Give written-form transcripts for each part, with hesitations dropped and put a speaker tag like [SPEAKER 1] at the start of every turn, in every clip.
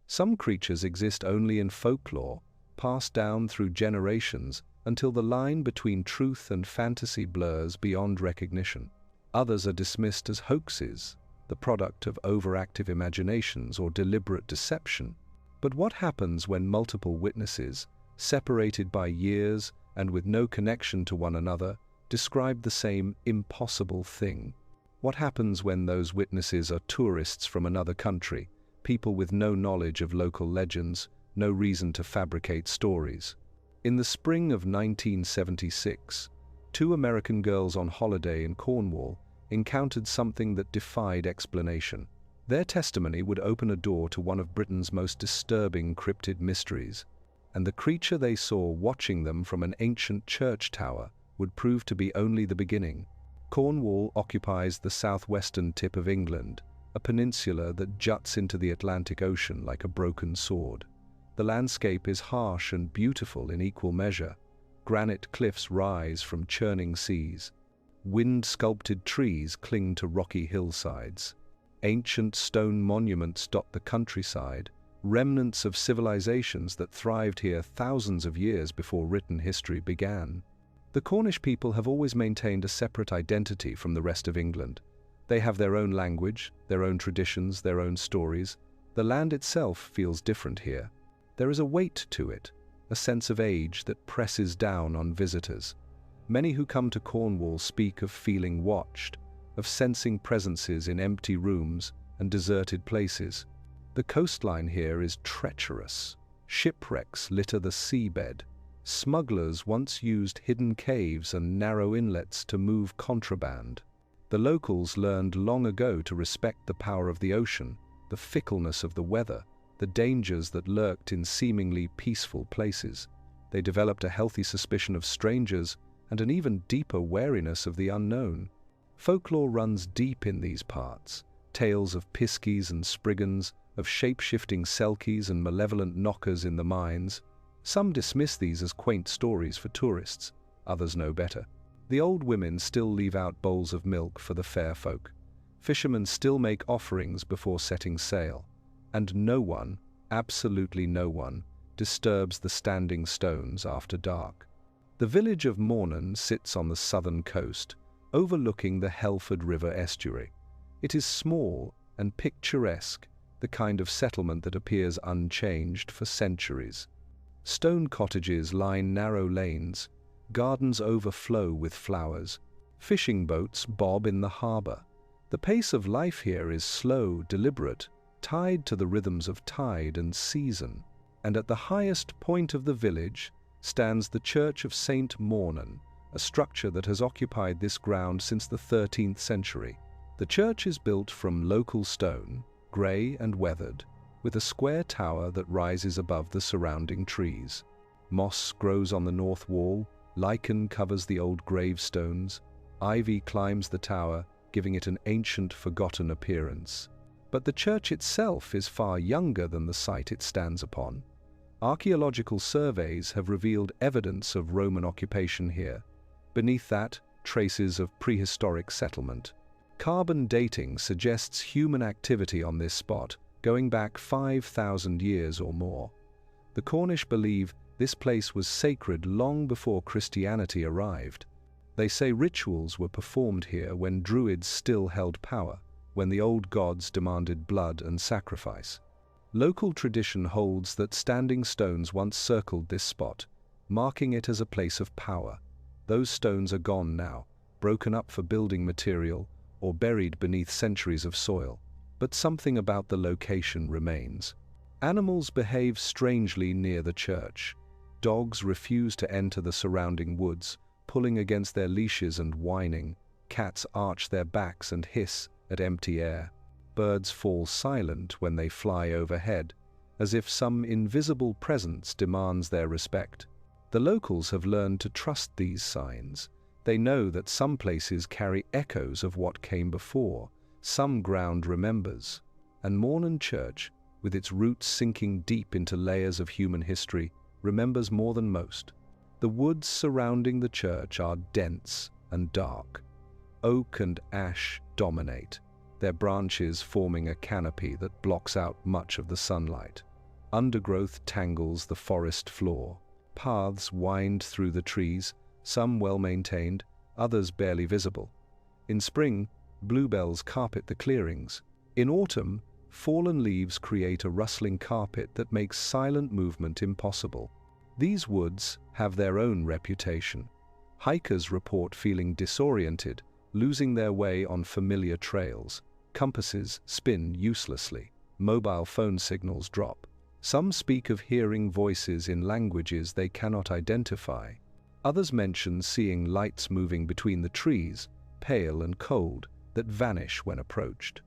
[SPEAKER 1] Some creatures exist only in folklore, passed down through generations until the line between truth and fantasy blurs beyond recognition. Others are dismissed as hoaxes, the product of overactive imaginations or deliberate deception. But what happens when multiple witnesses, separated by years and with no connection to one another, describe the same impossible thing? What happens when those witnesses are tourists from another country, people with no knowledge of local legends, no reason to fabricate stories? In the spring of 1976, two American girls on holiday in Cornwall encountered something that defied explanation. Their testimony would open a door to one of Britain's most disturbing cryptid mysteries, and the creature they saw watching them from an ancient church tower would prove to be only the beginning. Cornwall occupies the southwestern tip of England, a peninsula that juts into the Atlantic Ocean like a broken sword. The landscape is harsh and beautiful in equal measure. Granite cliffs rise from churning seas. Wind-sculpted trees cling to rocky hillsides. Ancient stone monuments dot the countryside, remnants of civilizations that thrived here thousands of years before written history began. The Cornish people have always maintained a separate identity from the rest of England. They have their own language, their own traditions, their own stories. The land itself feels different here. There is a weight to it, a sense of age that presses down on visitors. Many who come to Cornwall speak of feeling watched, of sensing presences in empty rooms and deserted places. The coastline here is treacherous. Shipwrecks litter the seabed. Smugglers once used hidden caves and narrow inlets to move contraband. The locals learned long ago to respect the power of the ocean, the fickleness of the weather, the dangers that lurked in seemingly peaceful places. They developed a healthy suspicion of strangers and an even deeper wariness of the unknown. Folklore runs deep in these parts. Tales of piskies and spriggans, of shape-shifting selkies and malevolent knockers in the mines. Some dismiss these as quaint stories for tourists, others know better. The old women still leave out bowls of milk for the fair folk. Fishermen still make offerings before setting sail. And no one, absolutely no one, disturbs the standing stones after dark. The village of Mawnan sits on the southern coast, overlooking the Helford River estuary. It is small and picturesque, the kind of settlement that appears unchanged for centuries. Stone cottages line narrow lanes, gardens overflow with flowers, fishing boats bob in the harbour. The pace of life here is slow, deliberate, tied to the rhythms of tide and season. And at the highest point of the village stands the Church of St. Mawnan, a structure that has occupied this ground since the 13th century. The church is built from local stone, grey and weathered, with a square tower that rises above the surrounding trees. Moss grows on the north wall, lichen covers the old gravestones, ivy climbs the tower, giving it an ancient, forgotten appearance. But the church itself is far younger than the site it stands upon. Archaeological surveys have revealed evidence of Roman occupation here. Beneath that, traces of prehistoric settlement. Carbon dating suggests human activity on this spot, going back 5,000 years or more. The Cornish believe this place was sacred long before Christianity arrived. They say rituals were performed here when druids still held power, when the old gods demanded blood and sacrifice. Local tradition holds that standing stones once circled this spot, marking it as a place of power. Those stones are gone now, broken up for building material, or buried beneath centuries of soil. But something about the location remains. Animals behave strangely near the church. Dogs refuse to enter the surrounding woods, pulling against their leashes and whining. Cats arch their backs and hiss at empty air. Birds fall silent when they fly overhead, as if some invisible presence demands their respect. The locals have learned to trust these signs. They know that some places carry echoes of what came before. Some ground remembers. And Mawnan Church, with its roots sinking deep into layers of human history, remembers more than most. The woods surrounding the church are dense and dark. Oak and ash dominate, their branches forming a canopy that blocks out much of the sunlight. Undergrowth tangles the forest floor. Paths wind through the trees, some well-maintained, others barely visible. In spring, bluebells carpet the clearings. In autumn, fallen leaves create a rustling carpet that makes silent movement impossible. These woods have their own reputation. Hikers report feeling disoriented, losing their way on familiar trails. Compasses spin uselessly. Mobile phone signals drop. Some speak of hearing voices in languages they cannot identify. Others mention seeing lights moving between the trees, pale and cold, that vanish when approached.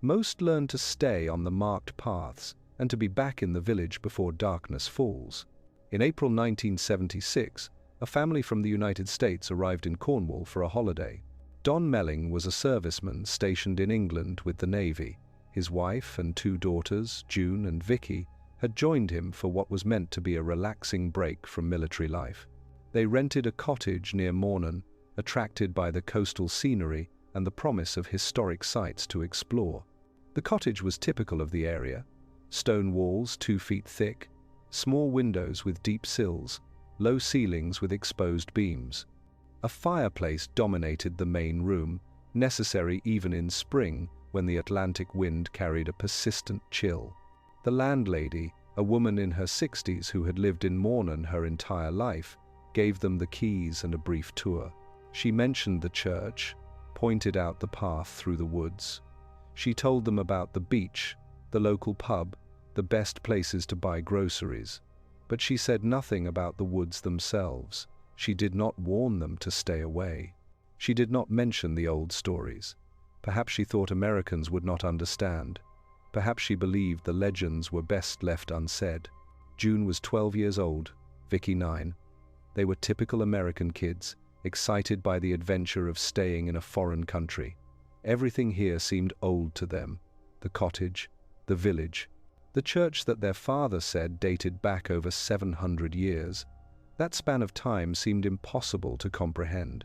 [SPEAKER 1] Most learn to stay on the marked paths and to be back in the village before darkness falls. In April 1976, a family from the United States arrived in Cornwall for a holiday. Don Melling was a serviceman stationed in England with the Navy. His wife and two daughters, June and Vicky, had joined him for what was meant to be a relaxing break from military life. They rented a cottage near Mawnan, attracted by the coastal scenery and the promise of historic sites to explore. The cottage was typical of the area: stone walls 2 feet thick, small windows with deep sills, low ceilings with exposed beams. A fireplace dominated the main room, necessary even in spring when the Atlantic wind carried a persistent chill. The landlady, a woman in her 60s who had lived in Mawnan her entire life, gave them the keys and a brief tour. She mentioned the church, pointed out the path through the woods. She told them about the beach, the local pub, the best places to buy groceries. But she said nothing about the woods themselves. She did not warn them to stay away. She did not mention the old stories. Perhaps she thought Americans would not understand. Perhaps she believed the legends were best left unsaid. June was 12 years old, Vicky 9. They were typical American kids, excited by the adventure of staying in a foreign country. Everything here seemed old to them: the cottage, the village, the church that their father said dated back over 700 years. That span of time seemed impossible to comprehend.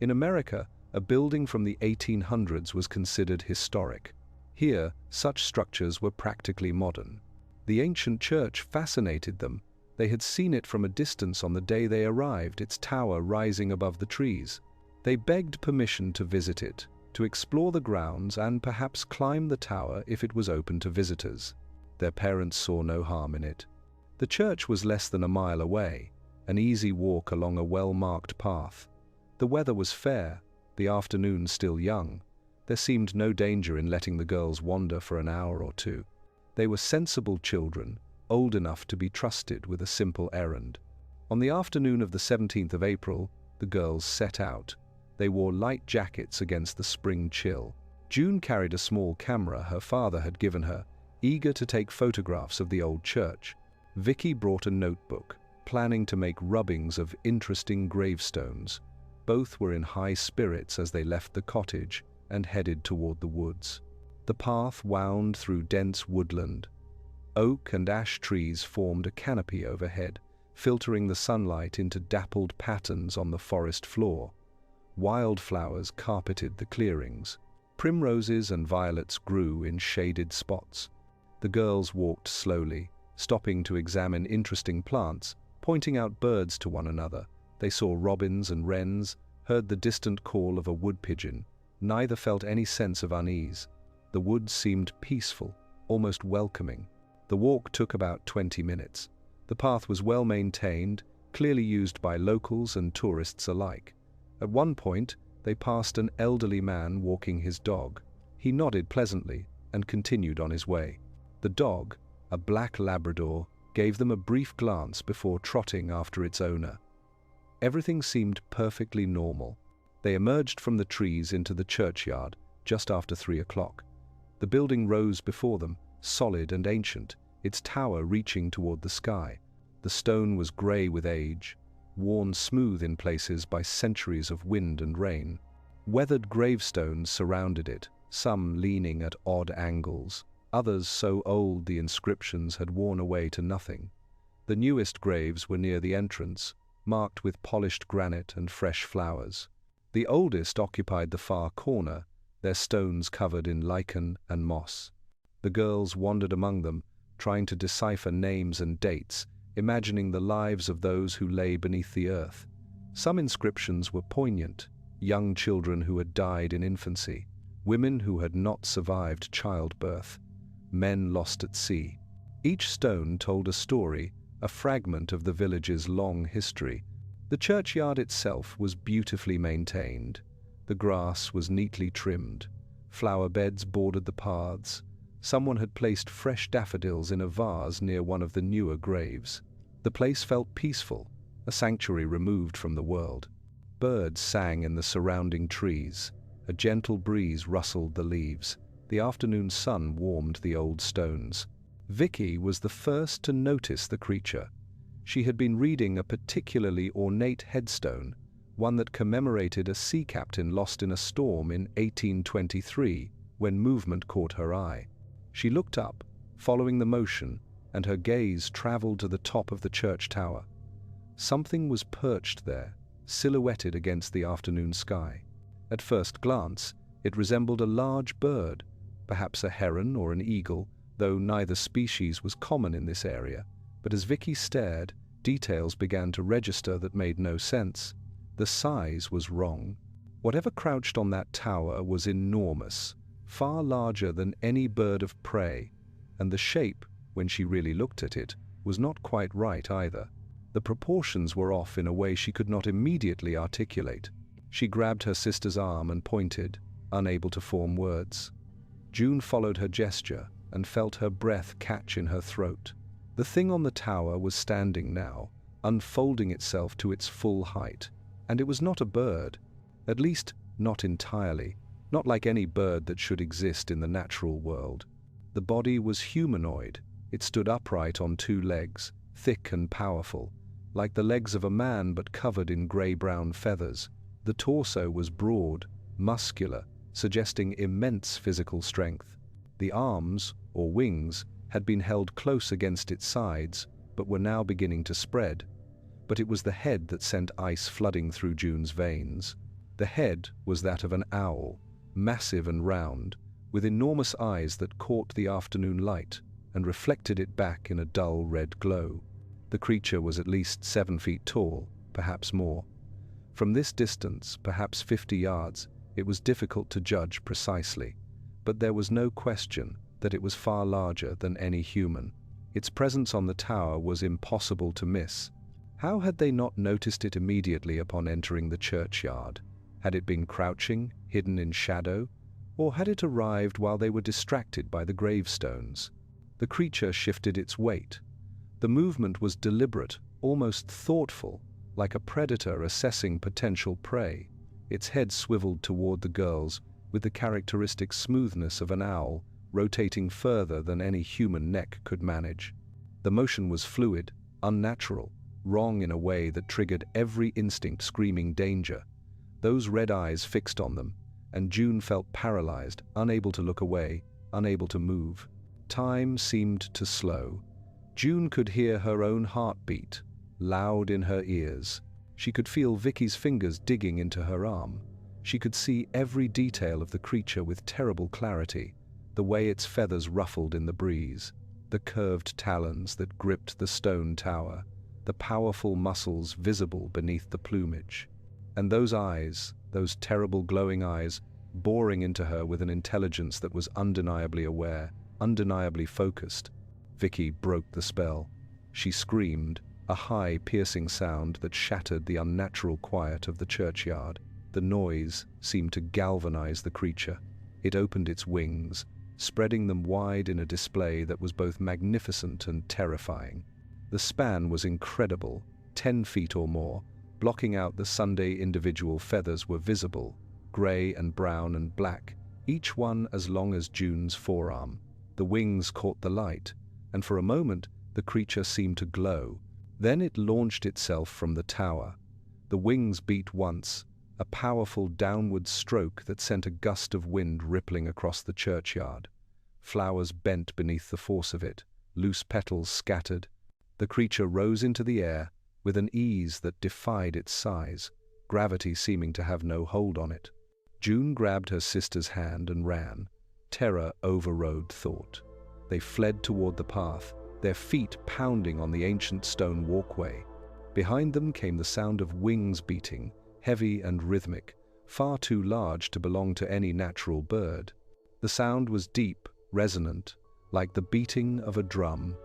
[SPEAKER 1] In America, a building from the 1800s was considered historic. Here, such structures were practically modern. The ancient church fascinated them. They had seen it from a distance on the day they arrived, its tower rising above the trees. They begged permission to visit it, to explore the grounds and perhaps climb the tower if it was open to visitors. Their parents saw no harm in it. The church was less than a mile away, an easy walk along a well-marked path. The weather was fair, the afternoon still young. There seemed no danger in letting the girls wander for an hour or two. They were sensible children, old enough to be trusted with a simple errand. On the afternoon of the 17th of April, the girls set out. They wore light jackets against the spring chill. June carried a small camera her father had given her, eager to take photographs of the old church. Vicky brought a notebook, planning to make rubbings of interesting gravestones. Both were in high spirits as they left the cottage and headed toward the woods. The path wound through dense woodland. Oak and ash trees formed a canopy overhead, filtering the sunlight into dappled patterns on the forest floor. Wildflowers carpeted the clearings. Primroses and violets grew in shaded spots. The girls walked slowly, stopping to examine interesting plants, pointing out birds to one another. They saw robins and wrens, heard the distant call of a wood pigeon. Neither felt any sense of unease. The woods seemed peaceful, almost welcoming. The walk took about 20 minutes. The path was well maintained, clearly used by locals and tourists alike. At one point, they passed an elderly man walking his dog. He nodded pleasantly and continued on his way. The dog, a black Labrador, gave them a brief glance before trotting after its owner. Everything seemed perfectly normal. They emerged from the trees into the churchyard just after 3 o'clock. The building rose before them, solid and ancient, its tower reaching toward the sky. The stone was gray with age, worn smooth in places by centuries of wind and rain. Weathered gravestones surrounded it, some leaning at odd angles, others so old the inscriptions had worn away to nothing. The newest graves were near the entrance, marked with polished granite and fresh flowers. The oldest occupied the far corner, their stones covered in lichen and moss. The girls wandered among them, trying to decipher names and dates, imagining the lives of those who lay beneath the earth. Some inscriptions were poignant: young children who had died in infancy, women who had not survived childbirth, men lost at sea. Each stone told a story, a fragment of the village's long history. The churchyard itself was beautifully maintained. The grass was neatly trimmed. Flower beds bordered the paths. Someone had placed fresh daffodils in a vase near one of the newer graves. The place felt peaceful, a sanctuary removed from the world. Birds sang in the surrounding trees. A gentle breeze rustled the leaves. The afternoon sun warmed the old stones. Vicky was the first to notice the creature. She had been reading a particularly ornate headstone, one that commemorated a sea captain lost in a storm in 1823, when movement caught her eye. She looked up, following the motion, and her gaze traveled to the top of the church tower. Something was perched there, silhouetted against the afternoon sky. At first glance, it resembled a large bird, perhaps a heron or an eagle, though neither species was common in this area. But as Vicky stared, details began to register that made no sense. The size was wrong. Whatever crouched on that tower was enormous, far larger than any bird of prey, and the shape, when she really looked at it, was not quite right either. The proportions were off in a way she could not immediately articulate. She grabbed her sister's arm and pointed, unable to form words. June followed her gesture and felt her breath catch in her throat. The thing on the tower was standing now, unfolding itself to its full height, and it was not a bird, at least not entirely, not like any bird that should exist in the natural world. The body was humanoid. It stood upright on two legs, thick and powerful, like the legs of a man but covered in grey-brown feathers. The torso was broad, muscular, suggesting immense physical strength. The arms, or wings, had been held close against its sides, but were now beginning to spread. But it was the head that sent ice flooding through June's veins. The head was that of an owl, massive and round, with enormous eyes that caught the afternoon light and reflected it back in a dull red glow. The creature was at least 7 feet tall, perhaps more. From this distance, perhaps 50 yards, it was difficult to judge precisely, but there was no question that it was far larger than any human. Its presence on the tower was impossible to miss. How had they not noticed it immediately upon entering the churchyard? Had it been crouching, hidden in shadow, or had it arrived while they were distracted by the gravestones? The creature shifted its weight. The movement was deliberate, almost thoughtful, like a predator assessing potential prey. Its head swiveled toward the girls with the characteristic smoothness of an owl, rotating further than any human neck could manage. The motion was fluid, unnatural, wrong in a way that triggered every instinct screaming danger. Those red eyes fixed on them, and June felt paralyzed, unable to look away, unable to move. Time seemed to slow. June could hear her own heartbeat, loud in her ears. She could feel Vicky's fingers digging into her arm. She could see every detail of the creature with terrible clarity, the way its feathers ruffled in the breeze, the curved talons that gripped the stone tower, the powerful muscles visible beneath the plumage. And those eyes, those terrible glowing eyes, boring into her with an intelligence that was undeniably aware, undeniably focused. Vicky broke the spell. She screamed, a high, piercing sound that shattered the unnatural quiet of the churchyard. The noise seemed to galvanize the creature. It opened its wings, spreading them wide in a display that was both magnificent and terrifying. The span was incredible, 10 feet or more. Blocking out the Sunday individual feathers were visible, grey and brown and black, each one as long as June's forearm. The wings caught the light, and for a moment the creature seemed to glow. Then it launched itself from the tower. The wings beat once, a powerful downward stroke that sent a gust of wind rippling across the churchyard. Flowers bent beneath the force of it, loose petals scattered. The creature rose into the air with an ease that defied its size, gravity seeming to have no hold on it. June grabbed her sister's hand and ran. Terror overrode thought. They fled toward the path, their feet pounding on the ancient stone walkway. Behind them came the sound of wings beating, heavy and rhythmic, far too large to belong to any natural bird. The sound was deep, resonant, like the beating of a drum.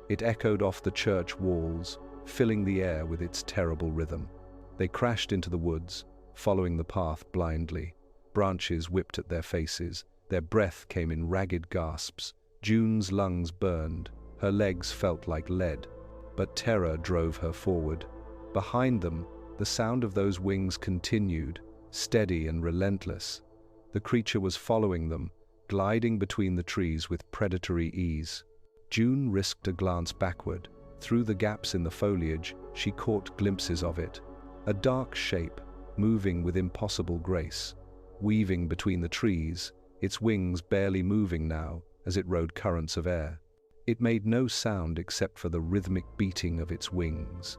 [SPEAKER 1] It echoed off the church walls, filling the air with its terrible rhythm. They crashed into the woods, following the path blindly. Branches whipped at their faces, their breath came in ragged gasps. June's lungs burned, her legs felt like lead, but terror drove her forward. Behind them, the sound of those wings continued, steady and relentless. The creature was following them, gliding between the trees with predatory ease. June risked a glance backward. Through the gaps in the foliage, she caught glimpses of it. A dark shape, moving with impossible grace, weaving between the trees, its wings barely moving now as it rode currents of air. It made no sound except for the rhythmic beating of its wings.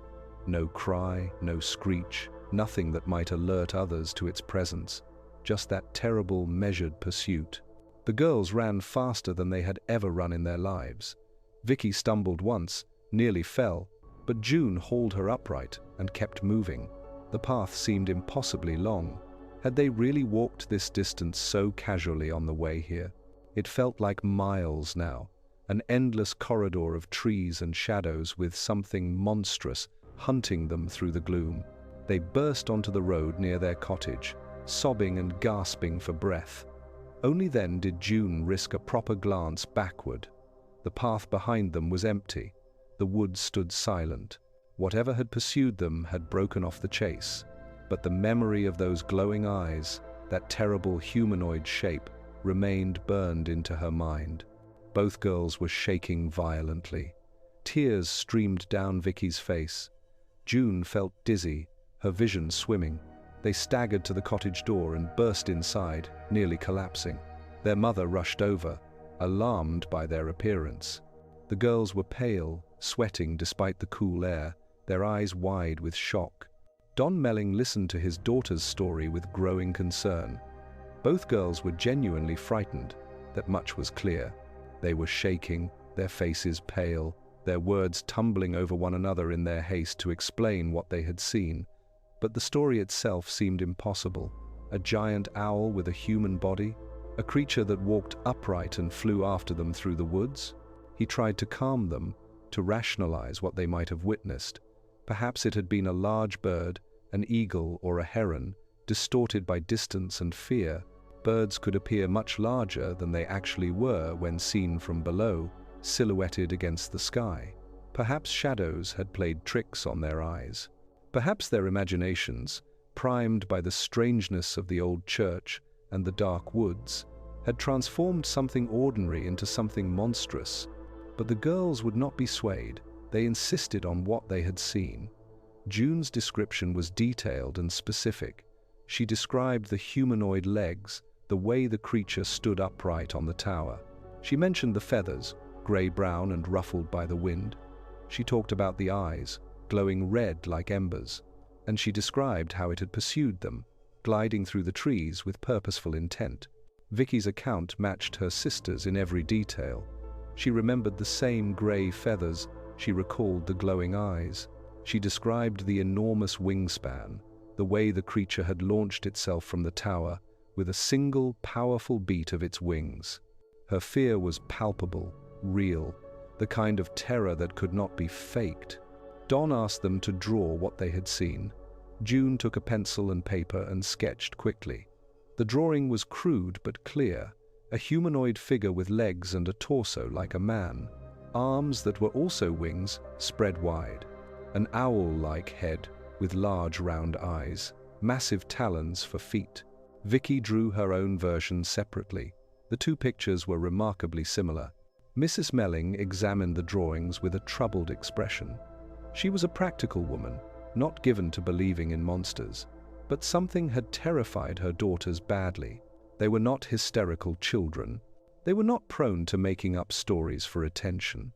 [SPEAKER 1] No cry, no screech, nothing that might alert others to its presence. Just that terrible, measured pursuit. The girls ran faster than they had ever run in their lives. Vicky stumbled once, nearly fell, but June hauled her upright and kept moving. The path seemed impossibly long. Had they really walked this distance so casually on the way here? It felt like miles now, an endless corridor of trees and shadows with something monstrous hunting them through the gloom. They burst onto the road near their cottage, sobbing and gasping for breath. Only then did June risk a proper glance backward. The path behind them was empty. The woods stood silent. Whatever had pursued them had broken off the chase. But the memory of those glowing eyes, that terrible humanoid shape, remained burned into her mind. Both girls were shaking violently. Tears streamed down Vicky's face. June felt dizzy, her vision swimming. They staggered to the cottage door and burst inside, nearly collapsing. Their mother rushed over, alarmed by their appearance. The girls were pale, sweating despite the cool air, their eyes wide with shock. Don Melling listened to his daughter's story with growing concern. Both girls were genuinely frightened, that much was clear. They were shaking, their faces pale, their words tumbling over one another in their haste to explain what they had seen. But the story itself seemed impossible. A giant owl with a human body? A creature that walked upright and flew after them through the woods? He tried to calm them, to rationalize what they might have witnessed. Perhaps it had been a large bird, an eagle or a heron, distorted by distance and fear. Birds could appear much larger than they actually were when seen from below, silhouetted against the sky. Perhaps shadows had played tricks on their eyes. Perhaps their imaginations, primed by the strangeness of the old church and the dark woods, had transformed something ordinary into something monstrous. But the girls would not be swayed. They insisted on what they had seen. June's description was detailed and specific. She described the humanoid legs, the way the creature stood upright on the tower. She mentioned the feathers, grey-brown and ruffled by the wind. She talked about the eyes, glowing red like embers, and she described how it had pursued them, gliding through the trees with purposeful intent. Vicky's account matched her sister's in every detail. She remembered the same grey feathers, she recalled the glowing eyes. She described the enormous wingspan, the way the creature had launched itself from the tower with a single powerful beat of its wings. Her fear was palpable, real, the kind of terror that could not be faked. Don asked them to draw what they had seen. June took a pencil and paper and sketched quickly. The drawing was crude but clear, a humanoid figure with legs and a torso like a man, arms that were also wings spread wide, an owl-like head with large round eyes, massive talons for feet. Vicky drew her own version separately. The two pictures were remarkably similar. Mrs. Melling examined the drawings with a troubled expression. She was a practical woman, not given to believing in monsters, but something had terrified her daughters badly. They were not hysterical children. They were not prone to making up stories for attention.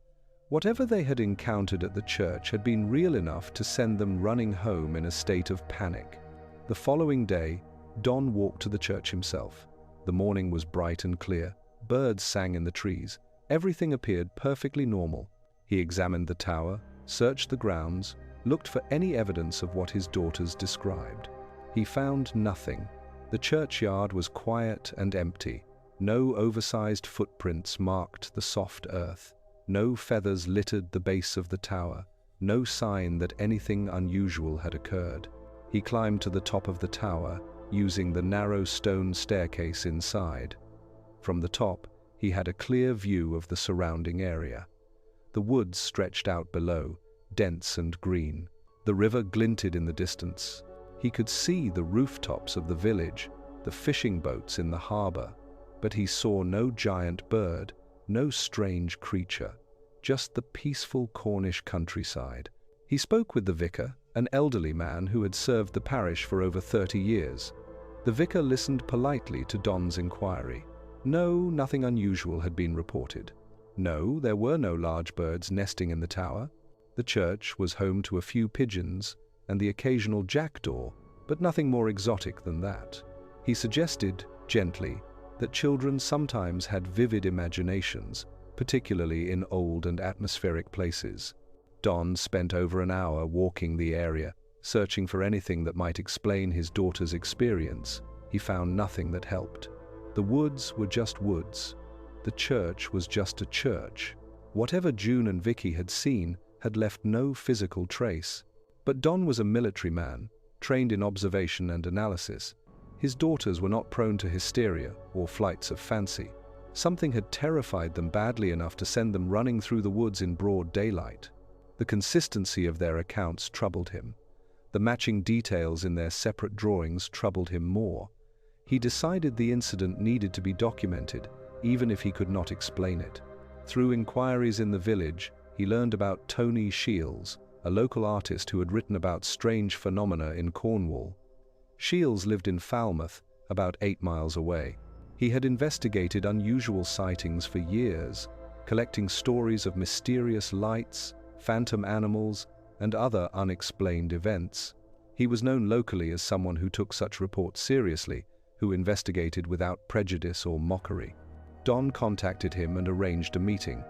[SPEAKER 1] Whatever they had encountered at the church had been real enough to send them running home in a state of panic. The following day, Don walked to the church himself. The morning was bright and clear. Birds sang in the trees. Everything appeared perfectly normal. He examined the tower, searched the grounds, looked for any evidence of what his daughters described. He found nothing. The churchyard was quiet and empty. No oversized footprints marked the soft earth. No feathers littered the base of the tower. No sign that anything unusual had occurred. He climbed to the top of the tower, using the narrow stone staircase inside. From the top, he had a clear view of the surrounding area. The woods stretched out below, dense and green. The river glinted in the distance. He could see the rooftops of the village, the fishing boats in the harbor, but he saw no giant bird, no strange creature, just the peaceful Cornish countryside. He spoke with the vicar, an elderly man who had served the parish for over 30 years. The vicar listened politely to Don's inquiry. No, nothing unusual had been reported. No, there were no large birds nesting in the tower. The church was home to a few pigeons and the occasional jackdaw, but nothing more exotic than that. He suggested, gently, that children sometimes had vivid imaginations, particularly in old and atmospheric places. Don spent over an hour walking the area, searching for anything that might explain his daughter's experience. He found nothing that helped. The woods were just woods. The church was just a church. Whatever June and Vicky had seen had left no physical trace. But Don was a military man, trained in observation and analysis. His daughters were not prone to hysteria or flights of fancy. Something had terrified them badly enough to send them running through the woods in broad daylight. The consistency of their accounts troubled him. The matching details in their separate drawings troubled him more. He decided the incident needed to be documented, even if he could not explain it. Through inquiries in the village, he learned about Tony Shields, a local artist who had written about strange phenomena in Cornwall. Shields lived in Falmouth, about 8 miles away. He had investigated unusual sightings for years, collecting stories of mysterious lights, phantom animals, and other unexplained events. He was known locally as someone who took such reports seriously, who investigated without prejudice or mockery. Don contacted him and arranged a meeting.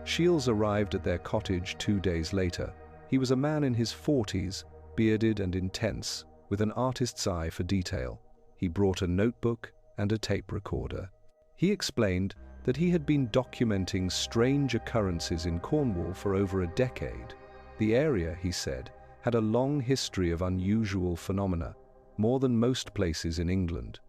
[SPEAKER 1] Shields arrived at their cottage 2 days later. He was a man in his 40s, bearded and intense, with an artist's eye for detail. He brought a notebook and a tape recorder. He explained that he had been documenting strange occurrences in Cornwall for over a decade. The area, he said, had a long history of unusual phenomena, more than most places in England.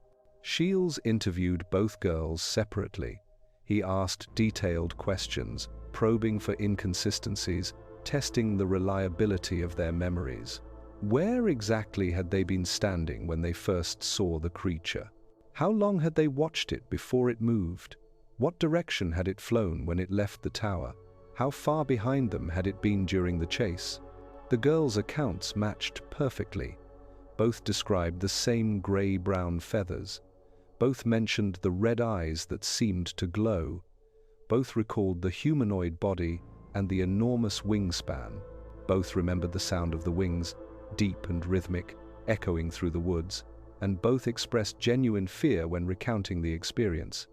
[SPEAKER 1] Shields interviewed both girls separately. He asked detailed questions, probing for inconsistencies, testing the reliability of their memories. Where exactly had they been standing when they first saw the creature? How long had they watched it before it moved? What direction had it flown when it left the tower? How far behind them had it been during the chase? The girls' accounts matched perfectly. Both described the same grey-brown feathers. Both mentioned the red eyes that seemed to glow. Both recalled the humanoid body and the enormous wingspan. Both remembered the sound of the wings, deep and rhythmic, echoing through the woods, and both expressed genuine fear when recounting the experience.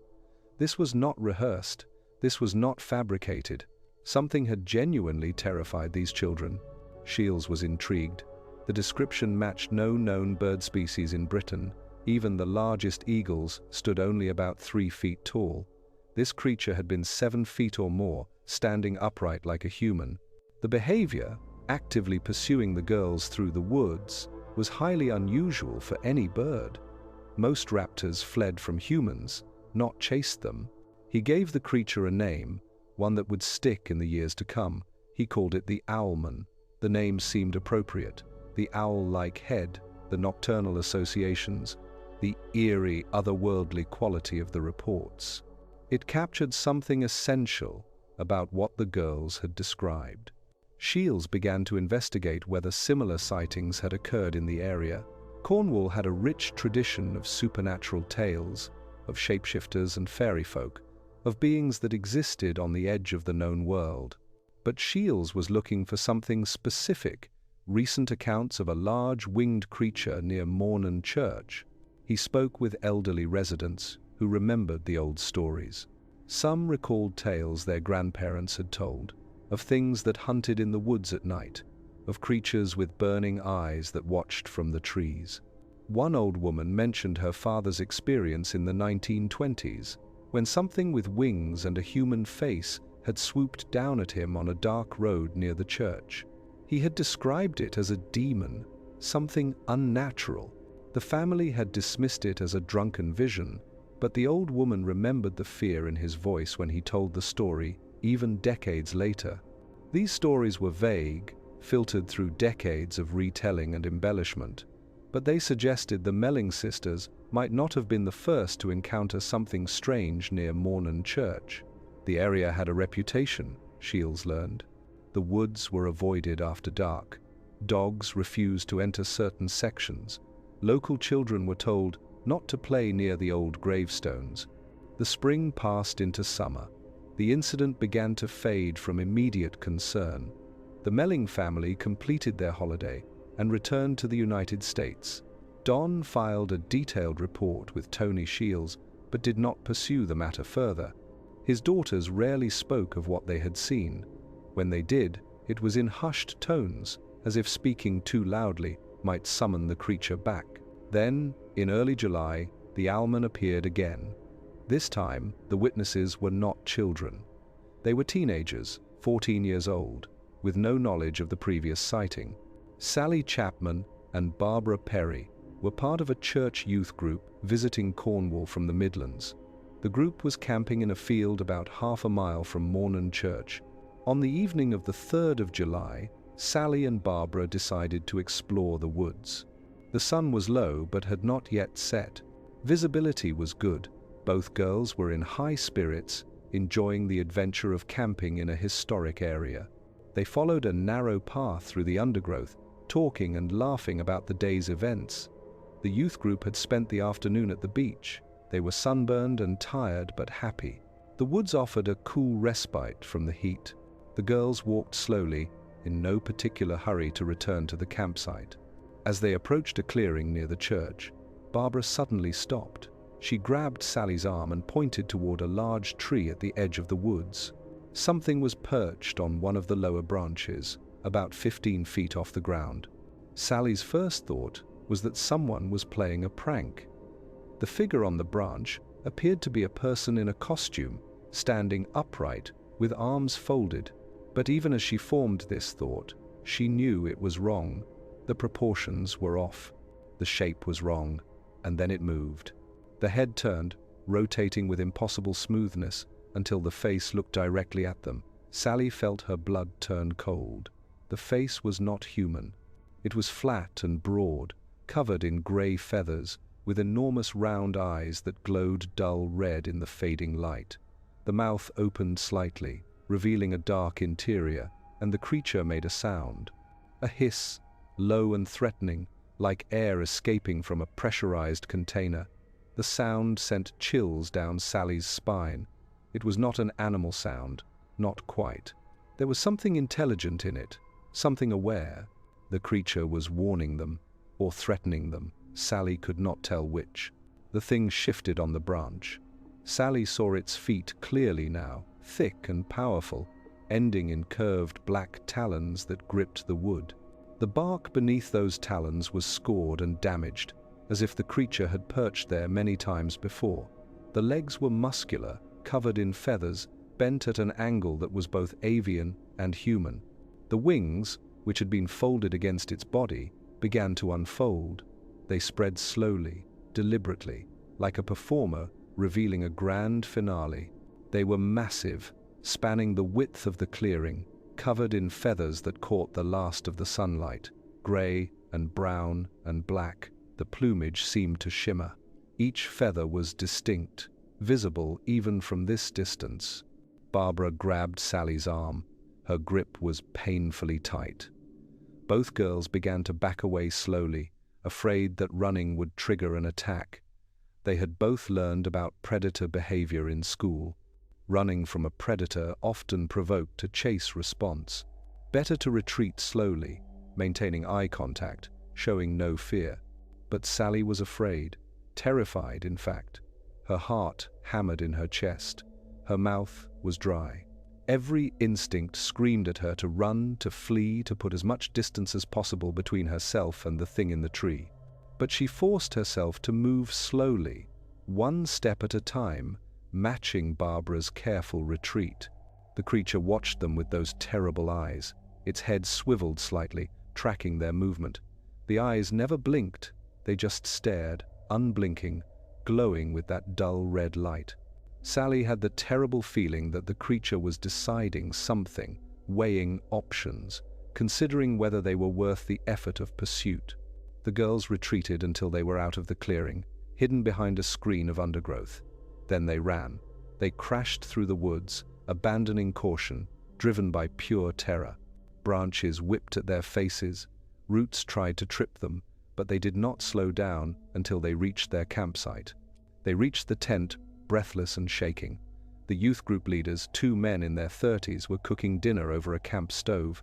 [SPEAKER 1] This was not rehearsed. This was not fabricated. Something had genuinely terrified these children. Shields was intrigued. The description matched no known bird species in Britain. Even the largest eagles stood only about 3 feet tall. This creature had been 7 feet or more, standing upright like a human. The behavior, actively pursuing the girls through the woods, was highly unusual for any bird. Most raptors fled from humans, not chased them. He gave the creature a name, one that would stick in the years to come. He called it the Owlman. The name seemed appropriate. The owl-like head, the nocturnal associations, the eerie, otherworldly quality of the reports. It captured something essential about what the girls had described. Shields began to investigate whether similar sightings had occurred in the area. Cornwall had a rich tradition of supernatural tales, of shapeshifters and fairy folk, of beings that existed on the edge of the known world. But Shields was looking for something specific, recent accounts of a large winged creature near Mawnan church. He spoke with elderly residents who remembered the old stories. Some recalled tales their grandparents had told, of things that hunted in the woods at night, of creatures with burning eyes that watched from the trees. One old woman mentioned her father's experience in the 1920s, when something with wings and a human face had swooped down at him on a dark road near the church. He had described it as a demon, something unnatural. The family had dismissed it as a drunken vision, but the old woman remembered the fear in his voice when he told the story, even decades later. These stories were vague, filtered through decades of retelling and embellishment, but they suggested the Melling sisters might not have been the first to encounter something strange near Mawnan Church. The area had a reputation, Shields learned. The woods were avoided after dark. Dogs refused to enter certain sections. Local children were told not to play near the old gravestones. The spring passed into summer. The incident began to fade from immediate concern. The Melling family completed their holiday and returned to the United States. Don filed a detailed report with Tony Shields, but did not pursue the matter further. His daughters rarely spoke of what they had seen. When they did, it was in hushed tones, as if speaking too loudly might summon the creature back. Then, in early July, the Owlman appeared again. This time, the witnesses were not children. They were teenagers, 14 years old, with no knowledge of the previous sighting. Sally Chapman and Barbara Perry were part of a church youth group visiting Cornwall from the Midlands. The group was camping in a field about half a mile from Mawnan Church. On the evening of the 3rd of July, Sally and Barbara decided to explore the woods. The sun was low but had not yet set. Visibility was good. Both girls were in high spirits, enjoying the adventure of camping in a historic area. They followed a narrow path through the undergrowth, talking and laughing about the day's events. The youth group had spent the afternoon at the beach. They were sunburned and tired but happy. The woods offered a cool respite from the heat. The girls walked slowly, in no particular hurry to return to the campsite. As they approached a clearing near the church, Barbara suddenly stopped. She grabbed Sally's arm and pointed toward a large tree at the edge of the woods. Something was perched on one of the lower branches, about 15 feet off the ground. Sally's first thought was that someone was playing a prank. The figure on the branch appeared to be a person in a costume, standing upright, with arms folded. But even as she formed this thought, she knew it was wrong. The proportions were off. The shape was wrong, and then it moved. The head turned, rotating with impossible smoothness, until the face looked directly at them. Sally felt her blood turn cold. The face was not human. It was flat and broad, covered in grey feathers, with enormous round eyes that glowed dull red in the fading light. The mouth opened slightly, revealing a dark interior, and the creature made a sound. A hiss, low and threatening, like air escaping from a pressurized container. The sound sent chills down Sally's spine. It was not an animal sound, not quite. There was something intelligent in it, something aware. The creature was warning them, or threatening them. Sally could not tell which. The thing shifted on the branch. Sally saw its feet clearly now, thick and powerful, ending in curved black talons that gripped the wood. The bark beneath those talons was scored and damaged, as if the creature had perched there many times before. The legs were muscular, covered in feathers, bent at an angle that was both avian and human. The wings, which had been folded against its body, began to unfold. They spread slowly, deliberately, like a performer revealing a grand finale. They were massive, spanning the width of the clearing, covered in feathers that caught the last of the sunlight. Grey and brown and black, the plumage seemed to shimmer. Each feather was distinct, visible even from this distance. Barbara grabbed Sally's arm. Her grip was painfully tight. Both girls began to back away slowly, afraid that running would trigger an attack. They had both learned about predator behavior in school. Running from a predator often provoked a chase response. Better to retreat slowly, maintaining eye contact, showing no fear. But Sally was afraid, terrified in fact. Her heart hammered in her chest. Her mouth was dry. Every instinct screamed at her to run, to flee, to put as much distance as possible between herself and the thing in the tree. But she forced herself to move slowly, one step at a time, matching Barbara's careful retreat. The creature watched them with those terrible eyes. Its head swiveled slightly, tracking their movement. The eyes never blinked, they just stared, unblinking, glowing with that dull red light. Sally had the terrible feeling that the creature was deciding something, weighing options, considering whether they were worth the effort of pursuit. The girls retreated until they were out of the clearing, hidden behind a screen of undergrowth. Then they ran. They crashed through the woods, abandoning caution, driven by pure terror. Branches whipped at their faces. Roots tried to trip them, but they did not slow down until they reached their campsite. They reached the tent, breathless and shaking. The youth group leaders, 2 men in their 30s, were cooking dinner over a camp stove.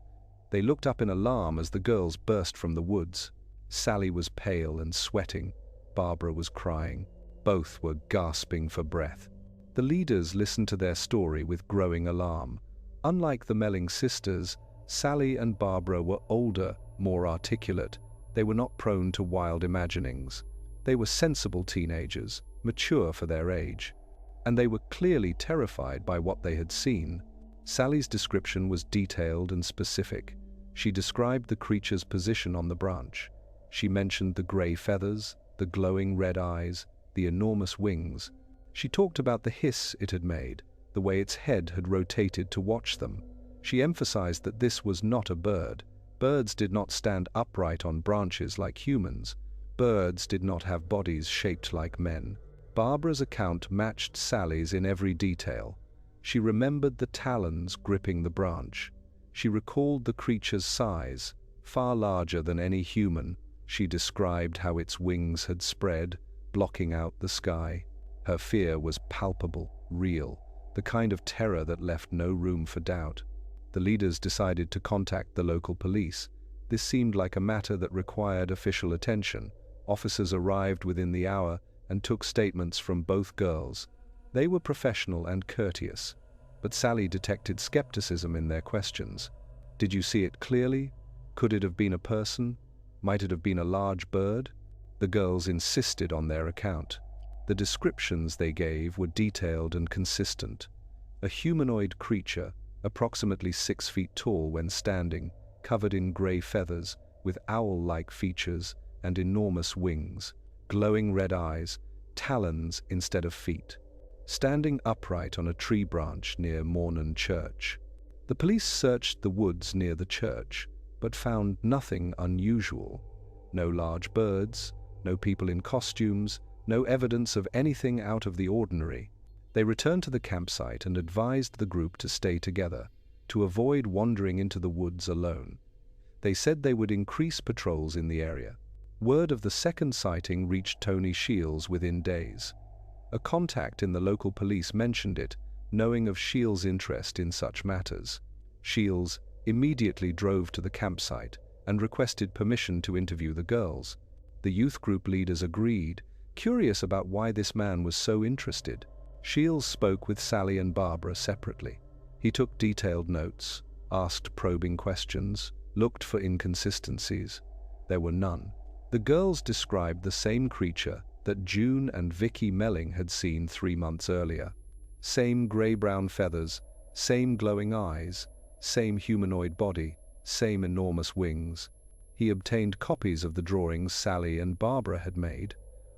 [SPEAKER 1] They looked up in alarm as the girls burst from the woods. Sally was pale and sweating. Barbara was crying. Both were gasping for breath. The leaders listened to their story with growing alarm. Unlike the Melling sisters, Sally and Barbara were older, more articulate. They were not prone to wild imaginings. They were sensible teenagers, mature for their age. And they were clearly terrified by what they had seen. Sally's description was detailed and specific. She described the creature's position on the branch. She mentioned the grey feathers, the glowing red eyes, the enormous wings. She talked about the hiss it had made, the way its head had rotated to watch them. She emphasized that this was not a bird. Birds did not stand upright on branches like humans. Birds did not have bodies shaped like men. Barbara's account matched Sally's in every detail. She remembered the talons gripping the branch. She recalled the creature's size, far larger than any human. She described how its wings had spread, blocking out the sky. Her fear was palpable, real, the kind of terror that left no room for doubt. The leaders decided to contact the local police. This seemed like a matter that required official attention. Officers arrived within the hour and took statements from both girls. They were professional and courteous, but Sally detected skepticism in their questions. Did you see it clearly? Could it have been a person? Might it have been a large bird? The girls insisted on their account. The descriptions they gave were detailed and consistent. A humanoid creature, approximately 6 feet tall when standing, covered in grey feathers, with owl-like features and enormous wings, glowing red eyes, talons instead of feet, standing upright on a tree branch near Mawnan church. The police searched the woods near the church, but found nothing unusual. No large birds, no people in costumes, no evidence of anything out of the ordinary. They returned to the campsite and advised the group to stay together, to avoid wandering into the woods alone. They said they would increase patrols in the area. Word of the second sighting reached Tony Shields within days. A contact in the local police mentioned it, knowing of Shields' interest in such matters. Shields immediately drove to the campsite and requested permission to interview the girls. The youth group leaders agreed, curious about why this man was so interested. Shields spoke with Sally and Barbara separately. He took detailed notes, asked probing questions, looked for inconsistencies. There were none. The girls described the same creature that June and Vicky Melling had seen 3 months earlier. Same grey-brown feathers, same glowing eyes, same humanoid body, same enormous wings. He obtained copies of the drawings Sally and Barbara had made.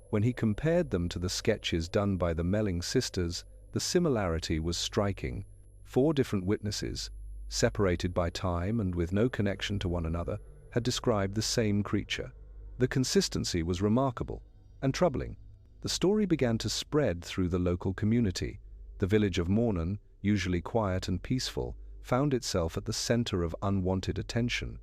[SPEAKER 1] When he compared them to the sketches done by the Melling sisters, the similarity was striking. 4 different witnesses, separated by time and with no connection to one another, had described the same creature. The consistency was remarkable and troubling. The story began to spread through the local community. The village of Mawnan, usually quiet and peaceful, found itself at the center of unwanted attention.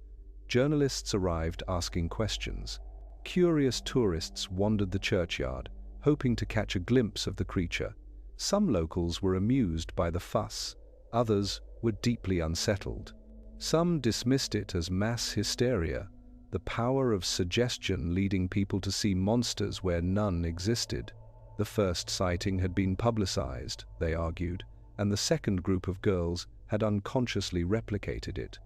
[SPEAKER 1] Journalists arrived asking questions. Curious tourists wandered the churchyard, hoping to catch a glimpse of the creature. Some locals were amused by the fuss. Others were deeply unsettled. Some dismissed it as mass hysteria, the power of suggestion leading people to see monsters where none existed. The first sighting had been publicized, they argued, and the second group of girls had unconsciously replicated it.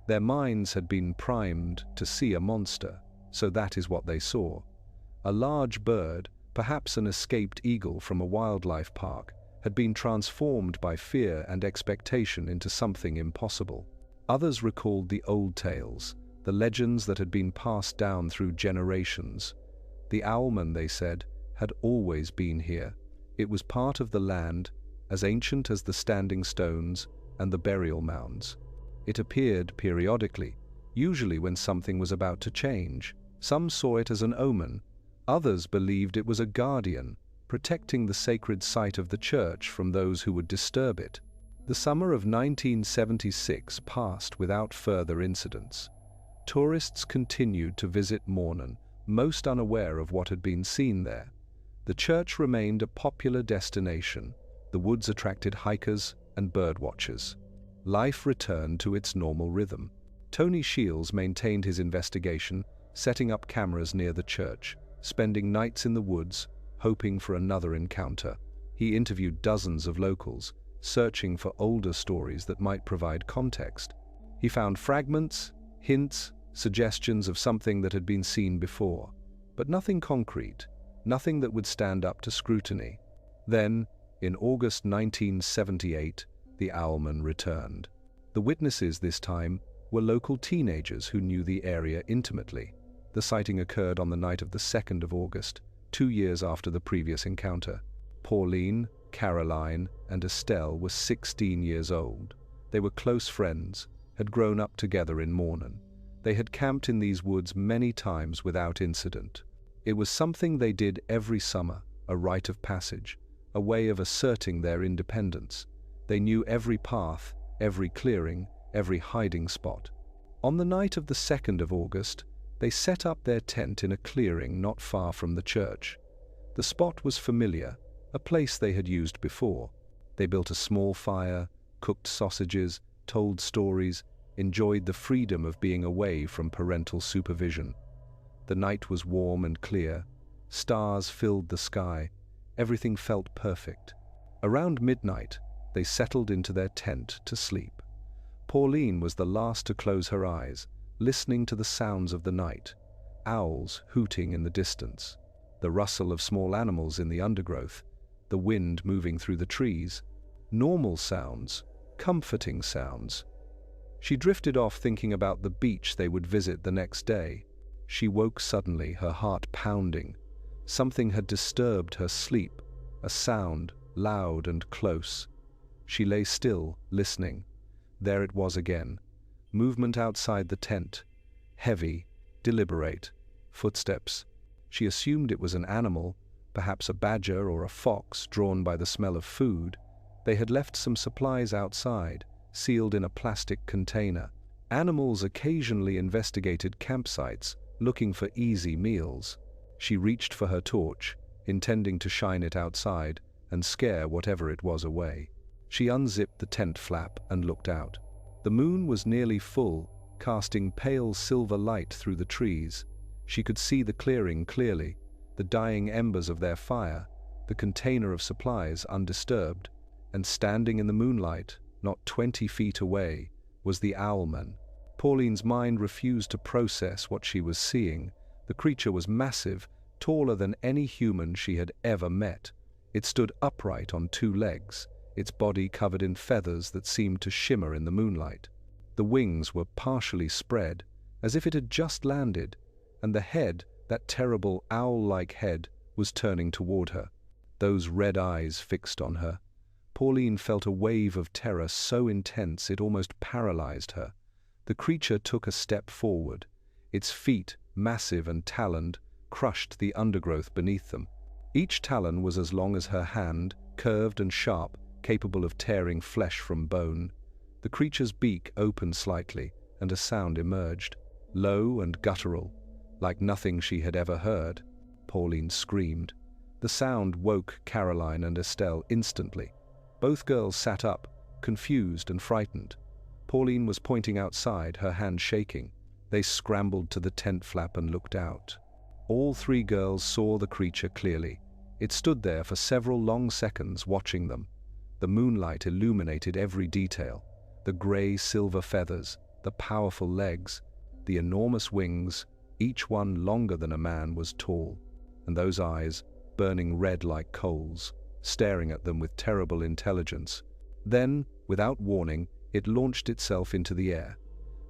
[SPEAKER 1] Their minds had been primed to see a monster, so that is what they saw. A large bird, perhaps an escaped eagle from a wildlife park, had been transformed by fear and expectation into something impossible. Others recalled the old tales, the legends that had been passed down through generations. The Owlman, they said, had always been here. It was part of the land, as ancient as the standing stones and the burial mounds. It appeared periodically, usually when something was about to change. Some saw it as an omen. Others believed it was a guardian, protecting the sacred site of the church from those who would disturb it. The summer of 1976 passed without further incidents. Tourists continued to visit Mawnan, most unaware of what had been seen there. The church remained a popular destination. The woods attracted hikers and birdwatchers. Life returned to its normal rhythm. Tony Shields maintained his investigation, setting up cameras near the church, spending nights in the woods, hoping for another encounter. He interviewed dozens of locals, searching for older stories that might provide context. He found fragments, hints, suggestions of something that had been seen before, but nothing concrete, nothing that would stand up to scrutiny. Then, in August 1978, the Owlman returned. The witnesses this time were local teenagers who knew the area intimately. The sighting occurred on the night of the 2nd of August, 2 years after the previous encounter. Pauline, Caroline, and Estelle were 16 years old. They were close friends, had grown up together in Mawnan. They had camped in these woods many times without incident. It was something they did every summer, a rite of passage, a way of asserting their independence. They knew every path, every clearing, every hiding spot. On the night of the 2nd of August, they set up their tent in a clearing not far from the church. The spot was familiar, a place they had used before. They built a small fire, cooked sausages, told stories, enjoyed the freedom of being away from parental supervision. The night was warm and clear. Stars filled the sky. Everything felt perfect. Around midnight, they settled into their tent to sleep. Pauline was the last to close her eyes, listening to the sounds of the night. Owls hooting in the distance, the rustle of small animals in the undergrowth, the wind moving through the trees. Normal sounds, comforting sounds. She drifted off thinking about the beach they would visit the next day. She woke suddenly, her heart pounding. Something had disturbed her sleep, a sound, loud and close. She lay still, listening. There it was again. Movement outside the tent. Heavy, deliberate. Footsteps. She assumed it was an animal, perhaps a badger or a fox drawn by the smell of food. They had left some supplies outside, sealed in a plastic container. Animals occasionally investigated campsites, looking for easy meals. She reached for her torch, intending to shine it outside and scare whatever it was away. She unzipped the tent flap and looked out. The moon was nearly full, casting pale silver light through the trees. She could see the clearing clearly, the dying embers of their fire, the container of supplies undisturbed, and standing in the moonlight, not 20 feet away, was the Owlman. Pauline's mind refused to process what she was seeing. The creature was massive, taller than any human she had ever met. It stood upright on 2 legs, its body covered in feathers that seemed to shimmer in the moonlight. The wings were partially spread, as if it had just landed, and the head, that terrible owl-like head, was turning toward her. Those red eyes fixed on her. Pauline felt a wave of terror so intense it almost paralyzed her. The creature took a step forward. Its feet, massive and taloned, crushed the undergrowth beneath them. Each talon was as long as her hand, curved and sharp, capable of tearing flesh from bone. The creature's beak opened slightly, and a sound emerged, low and guttural, like nothing she had ever heard. Pauline screamed. The sound woke Caroline and Estelle instantly. Both girls sat up, confused and frightened. Pauline was pointing outside, her hand shaking. They scrambled to the tent flap and looked out. All 3 girls saw the creature clearly. It stood there for several long seconds, watching them. The moonlight illuminated every detail: the grey-silver feathers, the powerful legs, the enormous wings, each one longer than a man, was tall, and those eyes, burning red like coals, staring at them with terrible intelligence. Then, without warning, it launched itself into the air.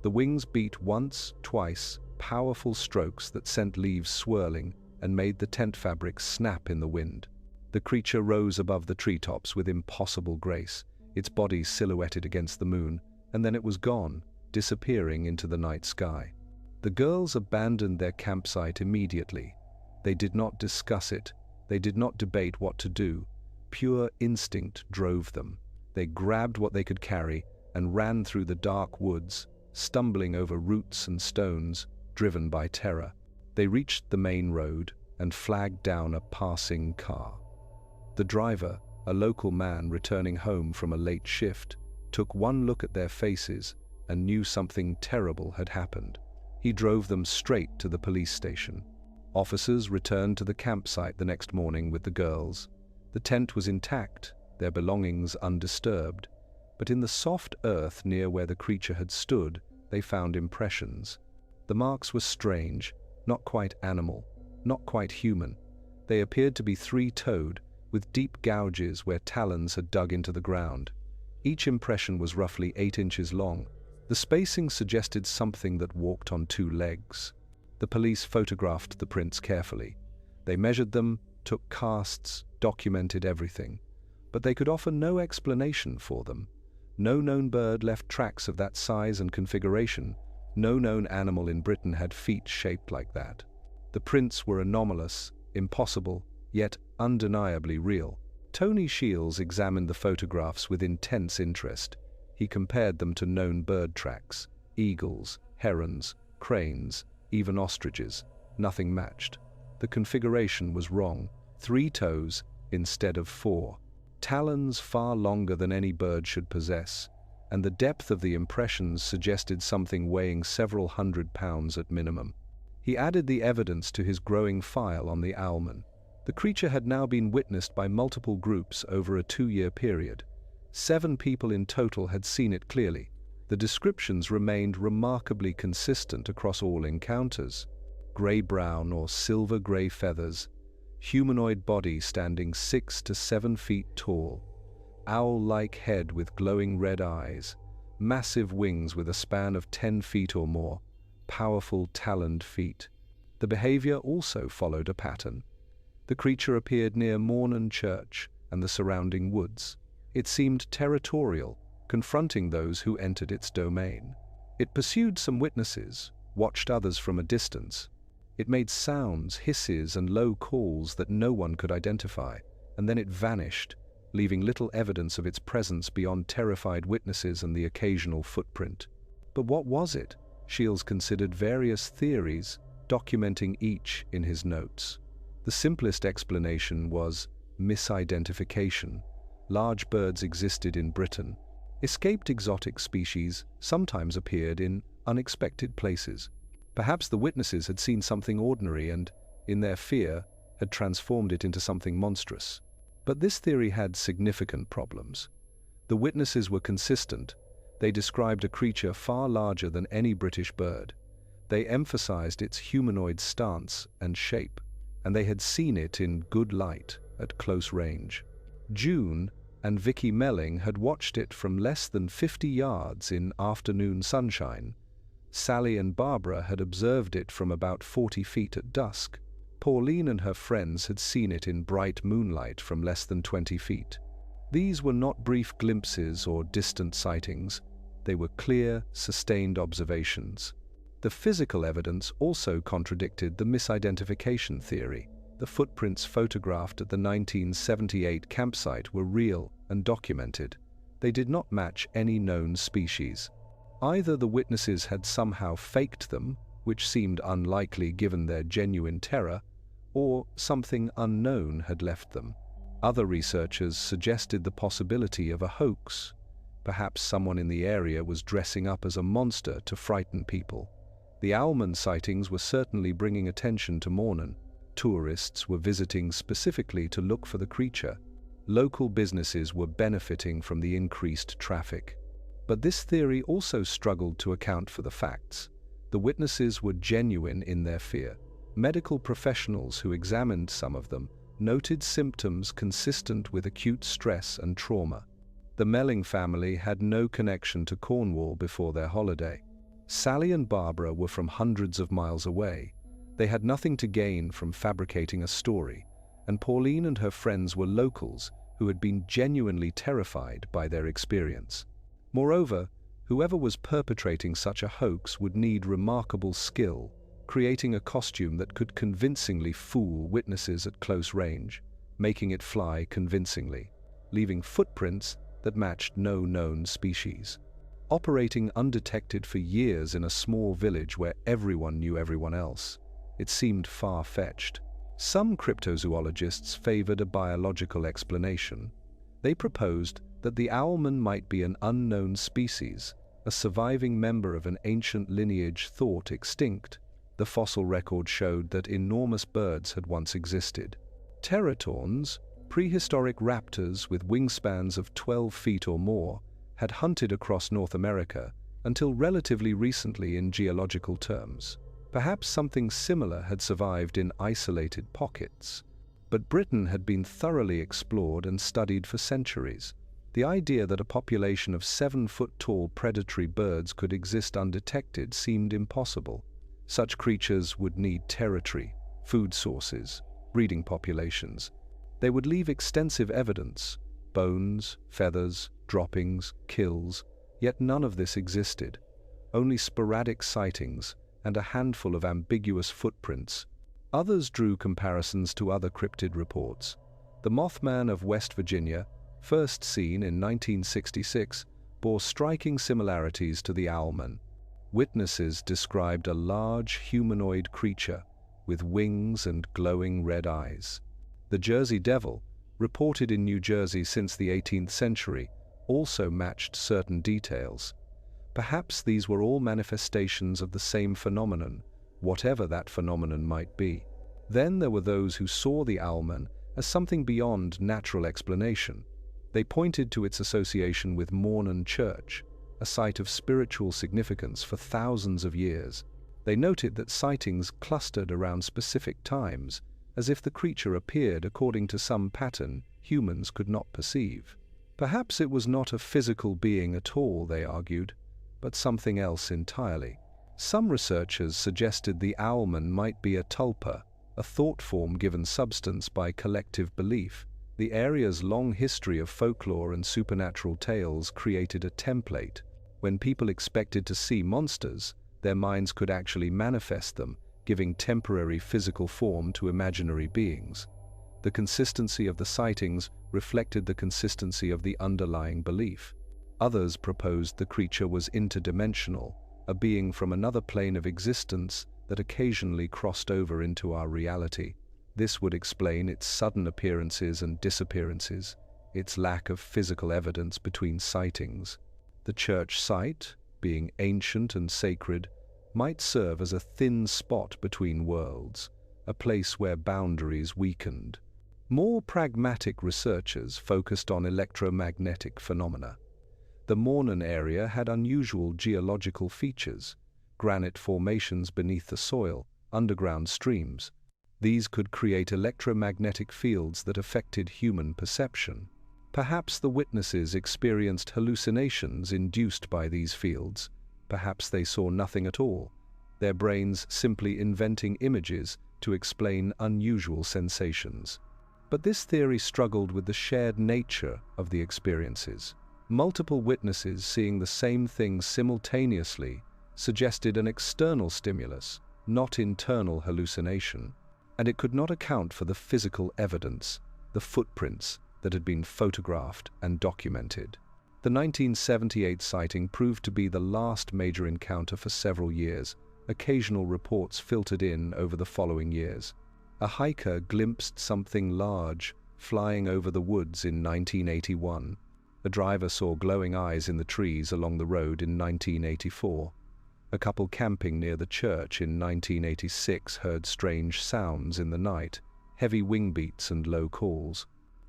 [SPEAKER 1] The wings beat once, twice, powerful strokes that sent leaves swirling and made the tent fabric snap in the wind. The creature rose above the treetops with impossible grace, its body silhouetted against the moon, and then it was gone, disappearing into the night sky. The girls abandoned their campsite immediately. They did not discuss it. They did not debate what to do. Pure instinct drove them. They grabbed what they could carry and ran through the dark woods, stumbling over roots and stones, driven by terror. They reached the main road and flagged down a passing car. The driver, a local man returning home from a late shift, took one look at their faces and knew something terrible had happened. He drove them straight to the police station. Officers returned to the campsite the next morning with the girls. The tent was intact, their belongings undisturbed, but in the soft earth near where the creature had stood, they found impressions. The marks were strange, not quite animal, not quite human. They appeared to be three-toed, with deep gouges where talons had dug into the ground. Each impression was roughly 8 inches long. The spacing suggested something that walked on 2 legs. The police photographed the prints carefully. They measured them, took casts, documented everything. But they could offer no explanation for them. No known bird left tracks of that size and configuration. No known animal in Britain had feet shaped like that. The prints were anomalous, impossible, yet undeniably real. Tony Shields examined the photographs with intense interest. He compared them to known bird tracks: eagles, herons, cranes, even ostriches. Nothing matched. The configuration was wrong: 3 toes instead of 4. Talons far longer than any bird should possess, and the depth of the impressions suggested something weighing several hundred pounds at minimum. He added the evidence to his growing file on the Owlman. The creature had now been witnessed by multiple groups over a 2-year period. 7 people in total had seen it clearly. The descriptions remained remarkably consistent across all encounters: grey-brown or silver-grey feathers, humanoid body standing 6 to 7 feet tall, owl-like head with glowing red eyes, massive wings with a span of 10 feet or more, powerful taloned feet. The behavior also followed a pattern. The creature appeared near Mawnan church and the surrounding woods. It seemed territorial, confronting those who entered its domain. It pursued some witnesses, watched others from a distance. It made sounds, hisses, and low calls that no one could identify, and then it vanished, leaving little evidence of its presence beyond terrified witnesses and the occasional footprint. But what was it? Shields considered various theories, documenting each in his notes. The simplest explanation was misidentification. Large birds existed in Britain. Escaped exotic species sometimes appeared in unexpected places. Perhaps the witnesses had seen something ordinary and, in their fear, had transformed it into something monstrous. But this theory had significant problems. The witnesses were consistent. They described a creature far larger than any British bird. They emphasized its humanoid stance and shape, and they had seen it in good light, at close range. June and Vicky Melling had watched it from less than 50 yards in afternoon sunshine. Sally and Barbara had observed it from about 40 feet at dusk. Pauline and her friends had seen it in bright moonlight from less than 20 feet. These were not brief glimpses or distant sightings. They were clear, sustained observations. The physical evidence also contradicted the misidentification theory. The footprints photographed at the 1978 campsite were real and documented. They did not match any known species. Either the witnesses had somehow faked them, which seemed unlikely given their genuine terror, or something unknown had left them. Other researchers suggested the possibility of a hoax. Perhaps someone in the area was dressing up as a monster to frighten people. The Owlman sightings were certainly bringing attention to Mawnan. Tourists were visiting specifically to look for the creature. Local businesses were benefiting from the increased traffic. But this theory also struggled to account for the facts. The witnesses were genuine in their fear. Medical professionals who examined some of them noted symptoms consistent with acute stress and trauma. The Melling family had no connection to Cornwall before their holiday. Sally and Barbara were from hundreds of miles away. They had nothing to gain from fabricating a story, and Pauline and her friends were locals who had been genuinely terrified by their experience. Moreover, whoever was perpetrating such a hoax would need remarkable skill, creating a costume that could convincingly fool witnesses at close range, making it fly convincingly, leaving footprints that matched no known species. Operating undetected for years in a small village where everyone knew everyone else, it seemed far-fetched. Some cryptozoologists favored a biological explanation. They proposed that the owlman might be an unknown species, a surviving member of an ancient lineage thought extinct. The fossil record showed that enormous birds had once existed. Teratons, prehistoric raptors with wingspans of 12 feet or more, had hunted across North America until relatively recently in geological terms. Perhaps something similar had survived in isolated pockets. But Britain had been thoroughly explored and studied for centuries. The idea that a population of 7-foot-tall predatory birds could exist undetected seemed impossible. Such creatures would need territory, food sources, breeding populations. They would leave extensive evidence: bones, feathers, droppings, kills, yet none of this existed. Only sporadic sightings and a handful of ambiguous footprints. Others drew comparisons to other cryptid reports. The Mothman of West Virginia, first seen in 1966, bore striking similarities to the owlman. Witnesses described a large humanoid creature with wings and glowing red eyes. The Jersey Devil, reported in New Jersey since the 18th century, also matched certain details. Perhaps these were all manifestations of the same phenomenon, whatever that phenomenon might be. Then there were those who saw the owlman as something beyond natural explanation. They pointed to its association with Mawnan Church, a site of spiritual significance for thousands of years. They noted that sightings clustered around specific times, as if the creature appeared according to some pattern humans could not perceive. Perhaps it was not a physical being at all, they argued, but something else entirely. Some researchers suggested the owlman might be a tulpa, a thought form given substance by collective belief. The area's long history of folklore and supernatural tales created a template. When people expected to see monsters, their minds could actually manifest them, giving temporary physical form to imaginary beings. The consistency of the sightings reflected the consistency of the underlying belief. Others proposed the creature was interdimensional, a being from another plane of existence that occasionally crossed over into our reality. This would explain its sudden appearances and disappearances, its lack of physical evidence between sightings. The church site, being ancient and sacred, might serve as a thin spot between worlds, a place where boundaries weakened. More pragmatic researchers focused on electromagnetic phenomena. The Mawnan area had unusual geological features: granite formations beneath the soil, underground streams. These could create electromagnetic fields that affected human perception. Perhaps the witnesses experienced hallucinations induced by these fields. Perhaps they saw nothing at all, their brains simply inventing images to explain unusual sensations. But this theory struggled with the shared nature of the experiences. Multiple witnesses seeing the same thing simultaneously suggested an external stimulus, not internal hallucination, and it could not account for the physical evidence, the footprints that had been photographed and documented. The 1978 sighting proved to be the last major encounter for several years. Occasional reports filtered in over the following years. A hiker glimpsed something large flying over the woods in 1981. A driver saw glowing eyes in the trees along the road in 1984. A couple camping near the church in 1986 heard strange sounds in the night, heavy wing beats and low calls.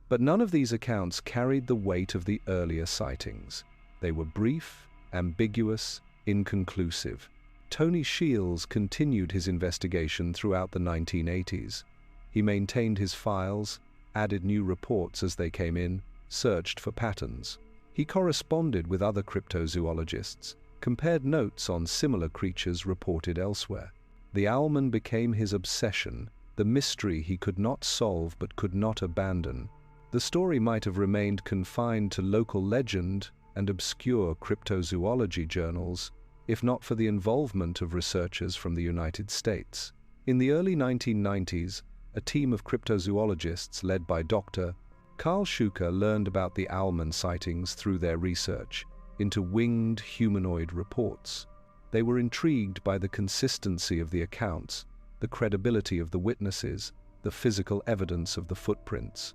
[SPEAKER 1] But none of these accounts carried the weight of the earlier sightings. They were brief, ambiguous, inconclusive. Tony Shields continued his investigation throughout the 1980s. He maintained his files, added new reports as they came in, searched for patterns. He corresponded with other cryptozoologists, compared notes on similar creatures reported elsewhere. The Owlman became his obsession, the mystery he could not solve but could not abandon. The story might have remained confined to local legend and obscure cryptozoology journals, if not for the involvement of researchers from the United States. In the early 1990s, a team of cryptozoologists led by Dr. Carl Schuker learned about the Owlman sightings through their research into winged humanoid reports. They were intrigued by the consistency of the accounts, the credibility of the witnesses, the physical evidence of the footprints.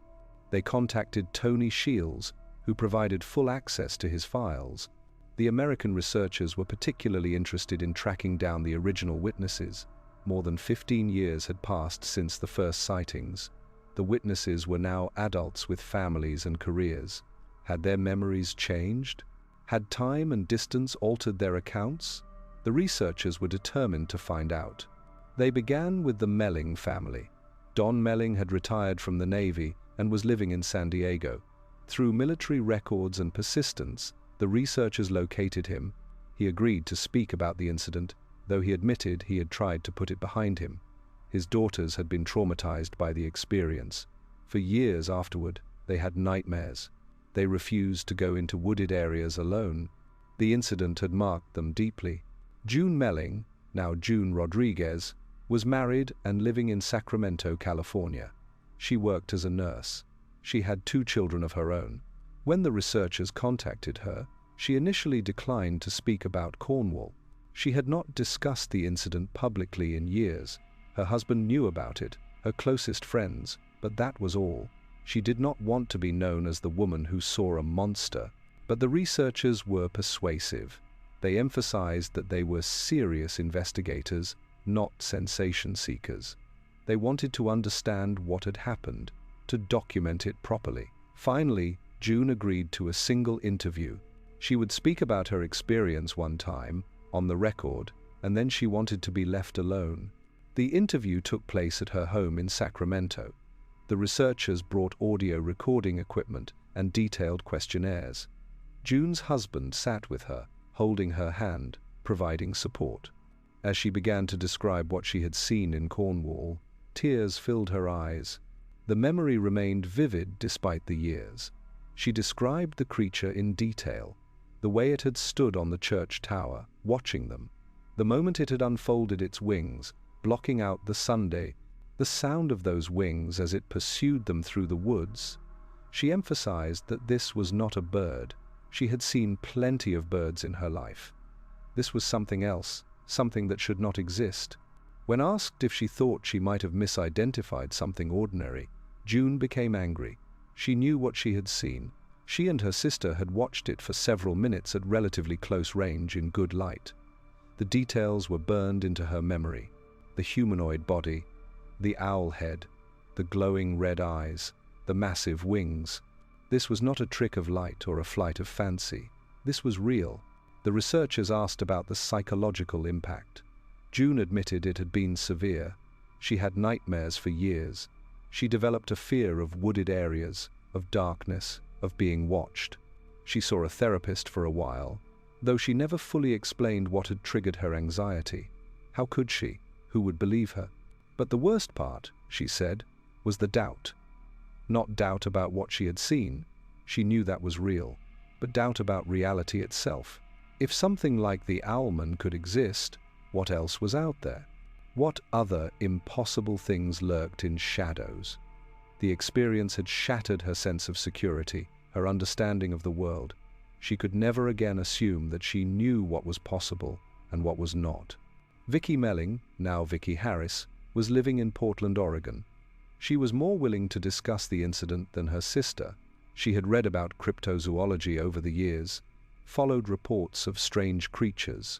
[SPEAKER 1] They contacted Tony Shields, who provided full access to his files. The American researchers were particularly interested in tracking down the original witnesses. More than 15 years had passed since the first sightings. The witnesses were now adults with families and careers. Had their memories changed? Had time and distance altered their accounts? The researchers were determined to find out. They began with the Melling family. Don Melling had retired from the Navy and was living in San Diego. Through military records and persistence, the researchers located him. He agreed to speak about the incident, though he admitted he had tried to put it behind him. His daughters had been traumatized by the experience. For years afterward, they had nightmares. They refused to go into wooded areas alone. The incident had marked them deeply. June Melling, now June Rodriguez, was married and living in Sacramento, California. She worked as a nurse. She had 2 children of her own. When the researchers contacted her, she initially declined to speak about Cornwall. She had not discussed the incident publicly in years. Her husband knew about it, her closest friends, but that was all. She did not want to be known as the woman who saw a monster. But the researchers were persuasive. They emphasized that they were serious investigators, not sensation seekers. They wanted to understand what had happened, to document it properly. Finally, June agreed to a single interview. She would speak about her experience one time, on the record, and then she wanted to be left alone. The interview took place at her home in Sacramento. The researchers brought audio recording equipment and detailed questionnaires. June's husband sat with her, holding her hand, providing support. As she began to describe what she had seen in Cornwall, tears filled her eyes. The memory remained vivid despite the years. She described the creature in detail, the way it had stood on the church tower, watching them, the moment it had unfolded its wings, blocking out the Sunday, the sound of those wings as it pursued them through the woods. She emphasized that this was not a bird. She had seen plenty of birds in her life. This was something else, something that should not exist. When asked if she thought she might have misidentified something ordinary, June became angry. She knew what she had seen. She and her sister had watched it for several minutes at relatively close range in good light. The details were burned into her memory. The humanoid body, the owl head, the glowing red eyes, the massive wings. This was not a trick of light or a flight of fancy. This was real. The researchers asked about the psychological impact. June admitted it had been severe. She had nightmares for years. She developed a fear of wooded areas, of darkness, of being watched. She saw a therapist for a while, though she never fully explained what had triggered her anxiety. How could she? Who would believe her? But the worst part, she said, was the doubt. Not doubt about what she had seen. She knew that was real, but doubt about reality itself. If something like the Owlman could exist, what else was out there? What other impossible things lurked in shadows? The experience had shattered her sense of security, her understanding of the world. She could never again assume that she knew what was possible and what was not. Vicki Melling, now Vicki Harris, was living in Portland, Oregon. She was more willing to discuss the incident than her sister. She had read about cryptozoology over the years, followed reports of strange creatures.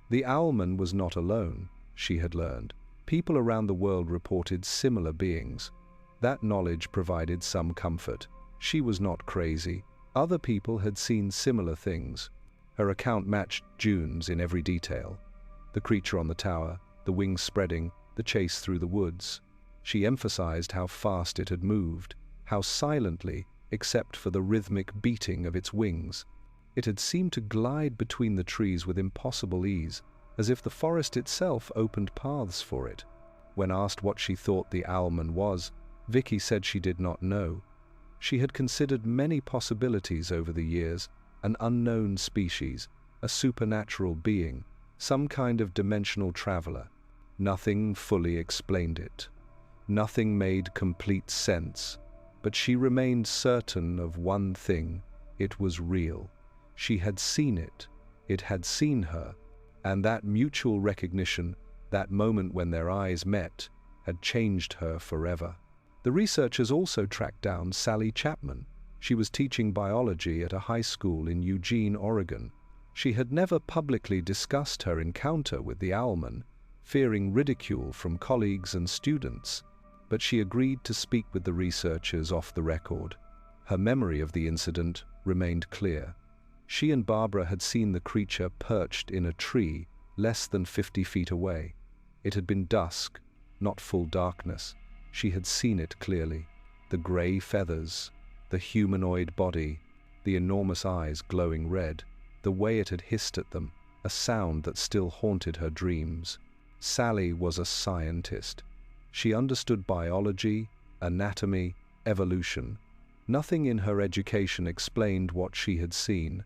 [SPEAKER 1] The Owlman was not alone, she had learned. People around the world reported similar beings. That knowledge provided some comfort. She was not crazy. Other people had seen similar things. Her account matched June's in every detail. The creature on the tower, the wings spreading, the chase through the woods. She emphasized how fast it had moved, how silently, except for the rhythmic beating of its wings. It had seemed to glide between the trees with impossible ease, as if the forest itself opened paths for it. When asked what she thought the Owlman was, Vicky said she did not know. She had considered many possibilities over the years: an unknown species, a supernatural being, some kind of dimensional traveler. Nothing fully explained it. Nothing made complete sense. But she remained certain of one thing: it was real. She had seen it. It had seen her. And that mutual recognition, that moment when their eyes met, had changed her forever. The researchers also tracked down Sally Chapman. She was teaching biology at a high school in Eugene, Oregon. She had never publicly discussed her encounter with the Owlman, fearing ridicule from colleagues and students, but she agreed to speak with the researchers off the record. Her memory of the incident remained clear. She and Barbara had seen the creature perched in a tree less than 50 feet away. It had been dusk, not full darkness. She had seen it clearly: the gray feathers, the humanoid body, the enormous eyes glowing red, the way it had hissed at them, a sound that still haunted her dreams. Sally was a scientist. She understood biology, anatomy, evolution. Nothing in her education explained what she had seen.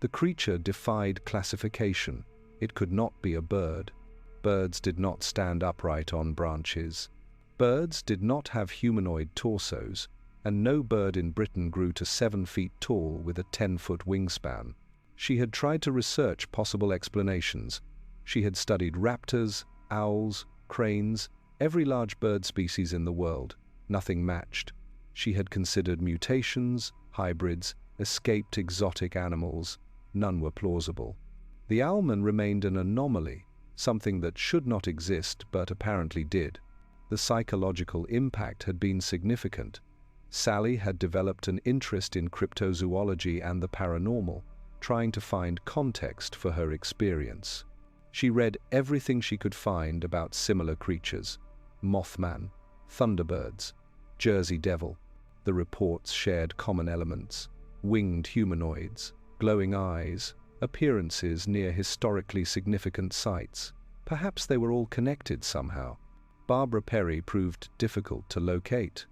[SPEAKER 1] The creature defied classification. It could not be a bird. Birds did not stand upright on branches. Birds did not have humanoid torsos, and no bird in Britain grew to 7 feet tall with a 10-foot wingspan. She had tried to research possible explanations. She had studied raptors, owls, cranes, every large bird species in the world. Nothing matched. She had considered mutations, hybrids, escaped exotic animals. None were plausible. The Owlman remained an anomaly, something that should not exist but apparently did. The psychological impact had been significant. Sally had developed an interest in cryptozoology and the paranormal, trying to find context for her experience. She read everything she could find about similar creatures: Mothman, thunderbirds, Jersey Devil. The reports shared common elements: winged humanoids, glowing eyes, appearances near historically significant sites. Perhaps they were all connected somehow. Barbara Perry proved difficult to locate.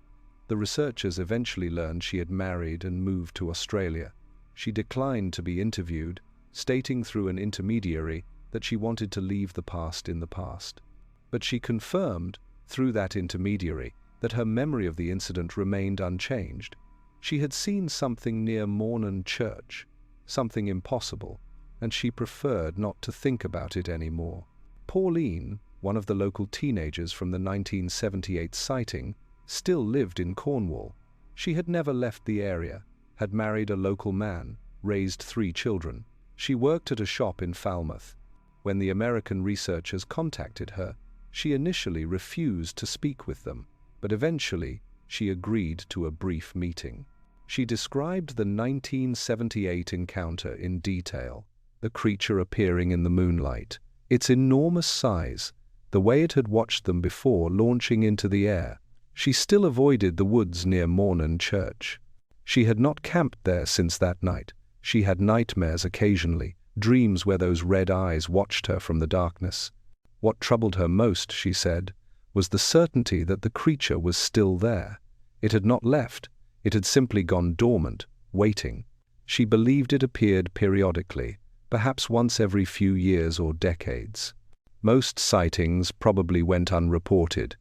[SPEAKER 1] The researchers eventually learned she had married and moved to Australia. She declined to be interviewed, stating through an intermediary that she wanted to leave the past in the past. But she confirmed, through that intermediary, that her memory of the incident remained unchanged. She had seen something near Mawnan church, something impossible, and she preferred not to think about it anymore. Pauline, one of the local teenagers from the 1978 sighting, still lived in Cornwall. She had never left the area, had married a local man, raised 3 children. She worked at a shop in Falmouth. When the American researchers contacted her, she initially refused to speak with them, but eventually she agreed to a brief meeting. She described the 1978 encounter in detail: the creature appearing in the moonlight, its enormous size, the way it had watched them before launching into the air. She still avoided the woods near Mawnan church. She had not camped there since that night. She had nightmares occasionally, dreams where those red eyes watched her from the darkness. What troubled her most, she said, was the certainty that the creature was still there. It had not left. It had simply gone dormant, waiting. She believed it appeared periodically, perhaps once every few years or decades. Most sightings probably went unreported.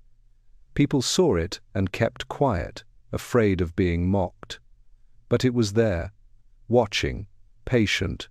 [SPEAKER 1] People saw it and kept quiet, afraid of being mocked. But it was there, watching, patient,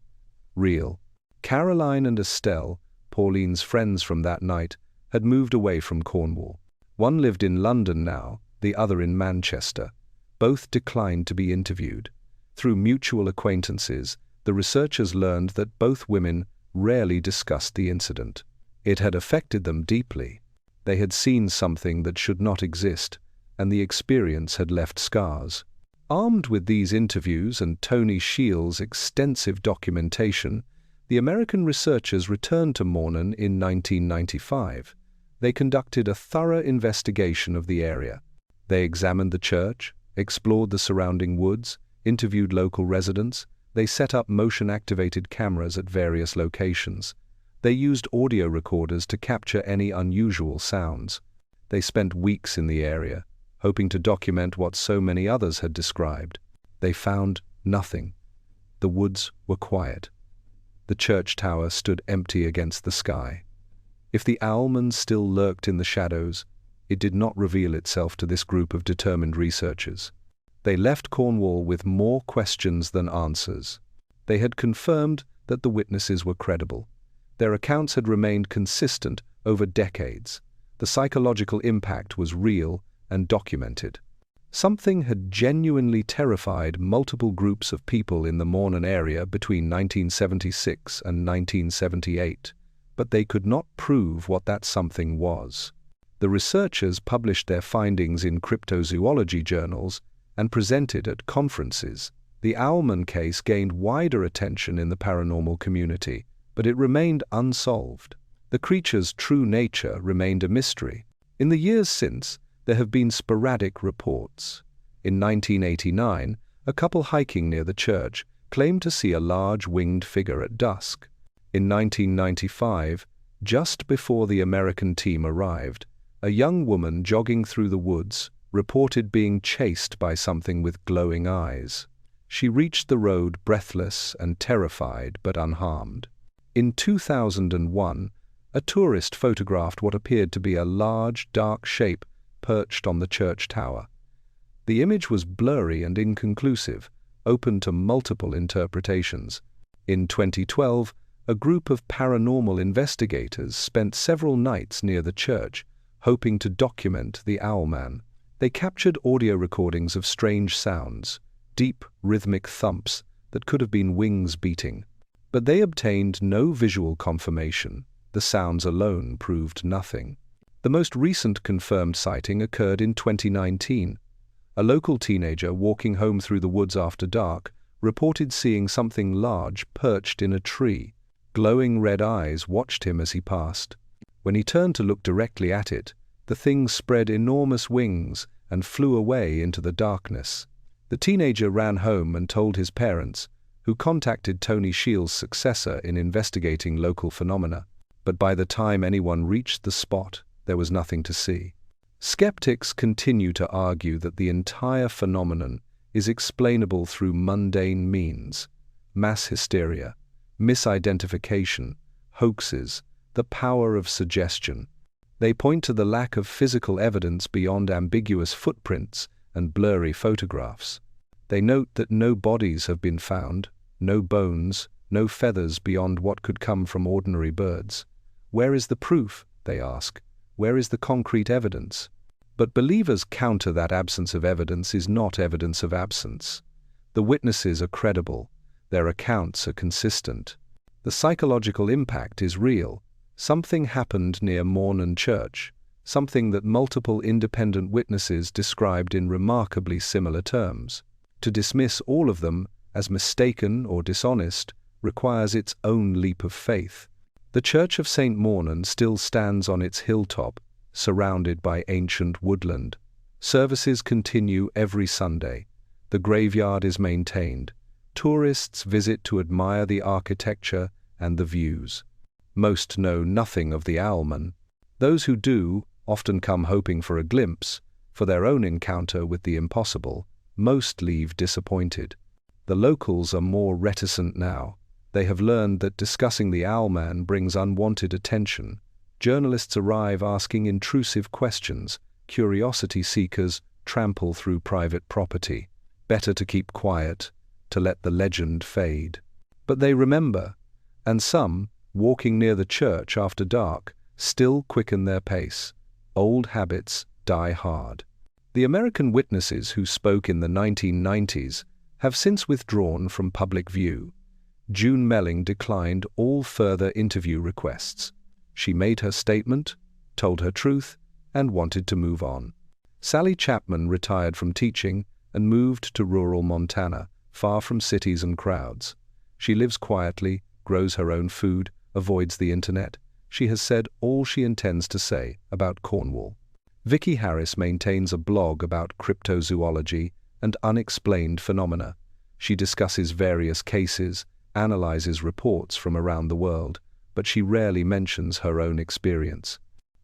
[SPEAKER 1] real. Caroline and Estelle, Pauline's friends from that night, had moved away from Cornwall. One lived in London now, the other in Manchester. Both declined to be interviewed. Through mutual acquaintances, the researchers learned that both women rarely discussed the incident. It had affected them deeply. They had seen something that should not exist, and the experience had left scars. Armed with these interviews and Tony Shields' extensive documentation, the American researchers returned to Mawnan in 1995. They conducted a thorough investigation of the area. They examined the church, explored the surrounding woods, interviewed local residents. They set up motion-activated cameras at various locations. They used audio recorders to capture any unusual sounds. They spent weeks in the area, hoping to document what so many others had described. They found nothing. The woods were quiet. The church tower stood empty against the sky. If the Owlman still lurked in the shadows, it did not reveal itself to this group of determined researchers. They left Cornwall with more questions than answers. They had confirmed that the witnesses were credible. Their accounts had remained consistent over decades. The psychological impact was real and documented. Something had genuinely terrified multiple groups of people in the Mawnan area between 1976 and 1978, but they could not prove what that something was. The researchers published their findings in cryptozoology journals and presented at conferences. The Owlman case gained wider attention in the paranormal community, but it remained unsolved. The creature's true nature remained a mystery. In the years since, there have been sporadic reports. In 1989, a couple hiking near the church claimed to see a large winged figure at dusk. In 1995, just before the American team arrived, a young woman jogging through the woods reported being chased by something with glowing eyes. She reached the road breathless and terrified but unharmed. In 2001, a tourist photographed what appeared to be a large, dark shape perched on the church tower. The image was blurry and inconclusive, open to multiple interpretations. In 2012, a group of paranormal investigators spent several nights near the church, hoping to document the Owlman. They captured audio recordings of strange sounds, deep, rhythmic thumps that could have been wings beating. But they obtained no visual confirmation. The sounds alone proved nothing. The most recent confirmed sighting occurred in 2019. A local teenager walking home through the woods after dark reported seeing something large perched in a tree. Glowing red eyes watched him as he passed. When he turned to look directly at it, the thing spread enormous wings and flew away into the darkness. The teenager ran home and told his parents, who contacted Tony Shields' successor in investigating local phenomena. But by the time anyone reached the spot, there was nothing to see. Skeptics continue to argue that the entire phenomenon is explainable through mundane means: mass hysteria, misidentification, hoaxes, the power of suggestion. They point to the lack of physical evidence beyond ambiguous footprints and blurry photographs. They note that no bodies have been found, no bones, no feathers beyond what could come from ordinary birds. Where is the proof, they ask? Where is the concrete evidence? But believers counter that absence of evidence is not evidence of absence. The witnesses are credible. Their accounts are consistent. The psychological impact is real. Something happened near Mawnan Church, something that multiple independent witnesses described in remarkably similar terms. To dismiss all of them as mistaken or dishonest requires its own leap of faith. The Church of St. Mawnan still stands on its hilltop, surrounded by ancient woodland. Services continue every Sunday. The graveyard is maintained. Tourists visit to admire the architecture and the views. Most know nothing of the Owlman. Those who do often come hoping for a glimpse, for their own encounter with the impossible. Most leave disappointed. The locals are more reticent now. They have learned that discussing the Owlman brings unwanted attention. Journalists arrive asking intrusive questions. Curiosity seekers trample through private property. Better to keep quiet, to let the legend fade. But they remember, and some, walking near the church after dark, still quicken their pace. Old habits die hard. The American witnesses who spoke in the 1990s have since withdrawn from public view. June Melling declined all further interview requests. She made her statement, told her truth, and wanted to move on. Sally Chapman retired from teaching and moved to rural Montana, far from cities and crowds. She lives quietly, grows her own food, avoids the internet. She has said all she intends to say about Cornwall. Vicky Harris maintains a blog about cryptozoology and unexplained phenomena. She discusses various cases, analyzes reports from around the world, but she rarely mentions her own experience.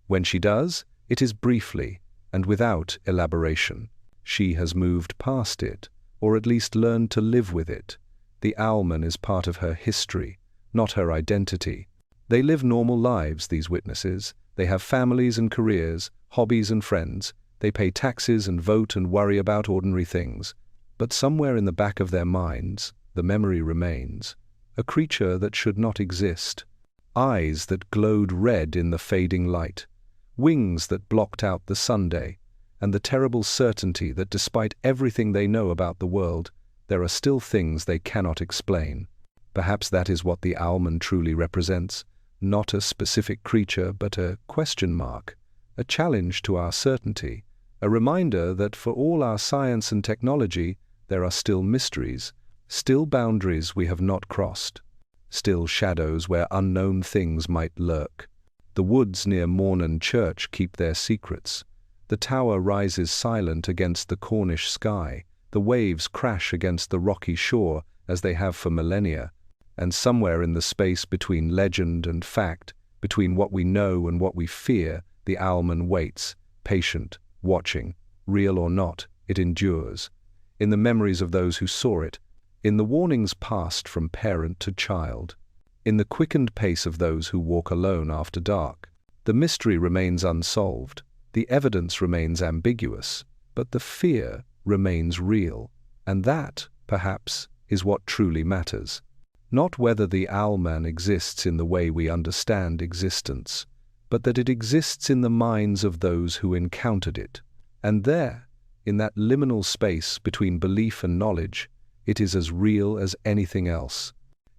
[SPEAKER 1] When she does, it is briefly and without elaboration. She has moved past it, or at least learned to live with it. The Owlman is part of her history, not her identity. They live normal lives, these witnesses. They have families and careers, hobbies and friends. They pay taxes and vote and worry about ordinary things. But somewhere in the back of their minds, the memory remains. A creature that should not exist. Eyes that glowed red in the fading light. Wings that blocked out the Sunday. And the terrible certainty that despite everything they know about the world, there are still things they cannot explain. Perhaps that is what the Owlman truly represents. Not a specific creature, but a question mark. A challenge to our certainty. A reminder that for all our science and technology, there are still mysteries, still boundaries we have not crossed, still shadows where unknown things might lurk. The woods near Mawnan church keep their secrets. The tower rises silent against the Cornish sky. The waves crash against the rocky shore as they have for millennia. And somewhere in the space between legend and fact, between what we know and what we fear, the Owlman waits, patient, watching. Real or not, it endures. In the memories of those who saw it, in the warnings passed from parent to child, in the quickened pace of those who walk alone after dark. The mystery remains unsolved, the evidence remains ambiguous, but the fear remains real. And that, perhaps, is what truly matters. Not whether the Owlman exists in the way we understand existence, but that it exists in the minds of those who encountered it. And there, in that liminal space between belief and knowledge, it is as real as anything else.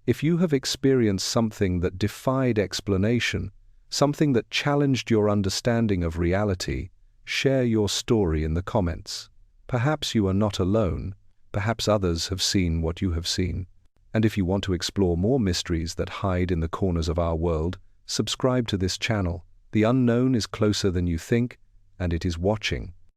[SPEAKER 1] If you have experienced something that defied explanation, something that challenged your understanding of reality, share your story in the comments. Perhaps you are not alone. Perhaps others have seen what you have seen. And if you want to explore more mysteries that hide in the corners of our world, subscribe to this channel. The unknown is closer than you think, and it is watching.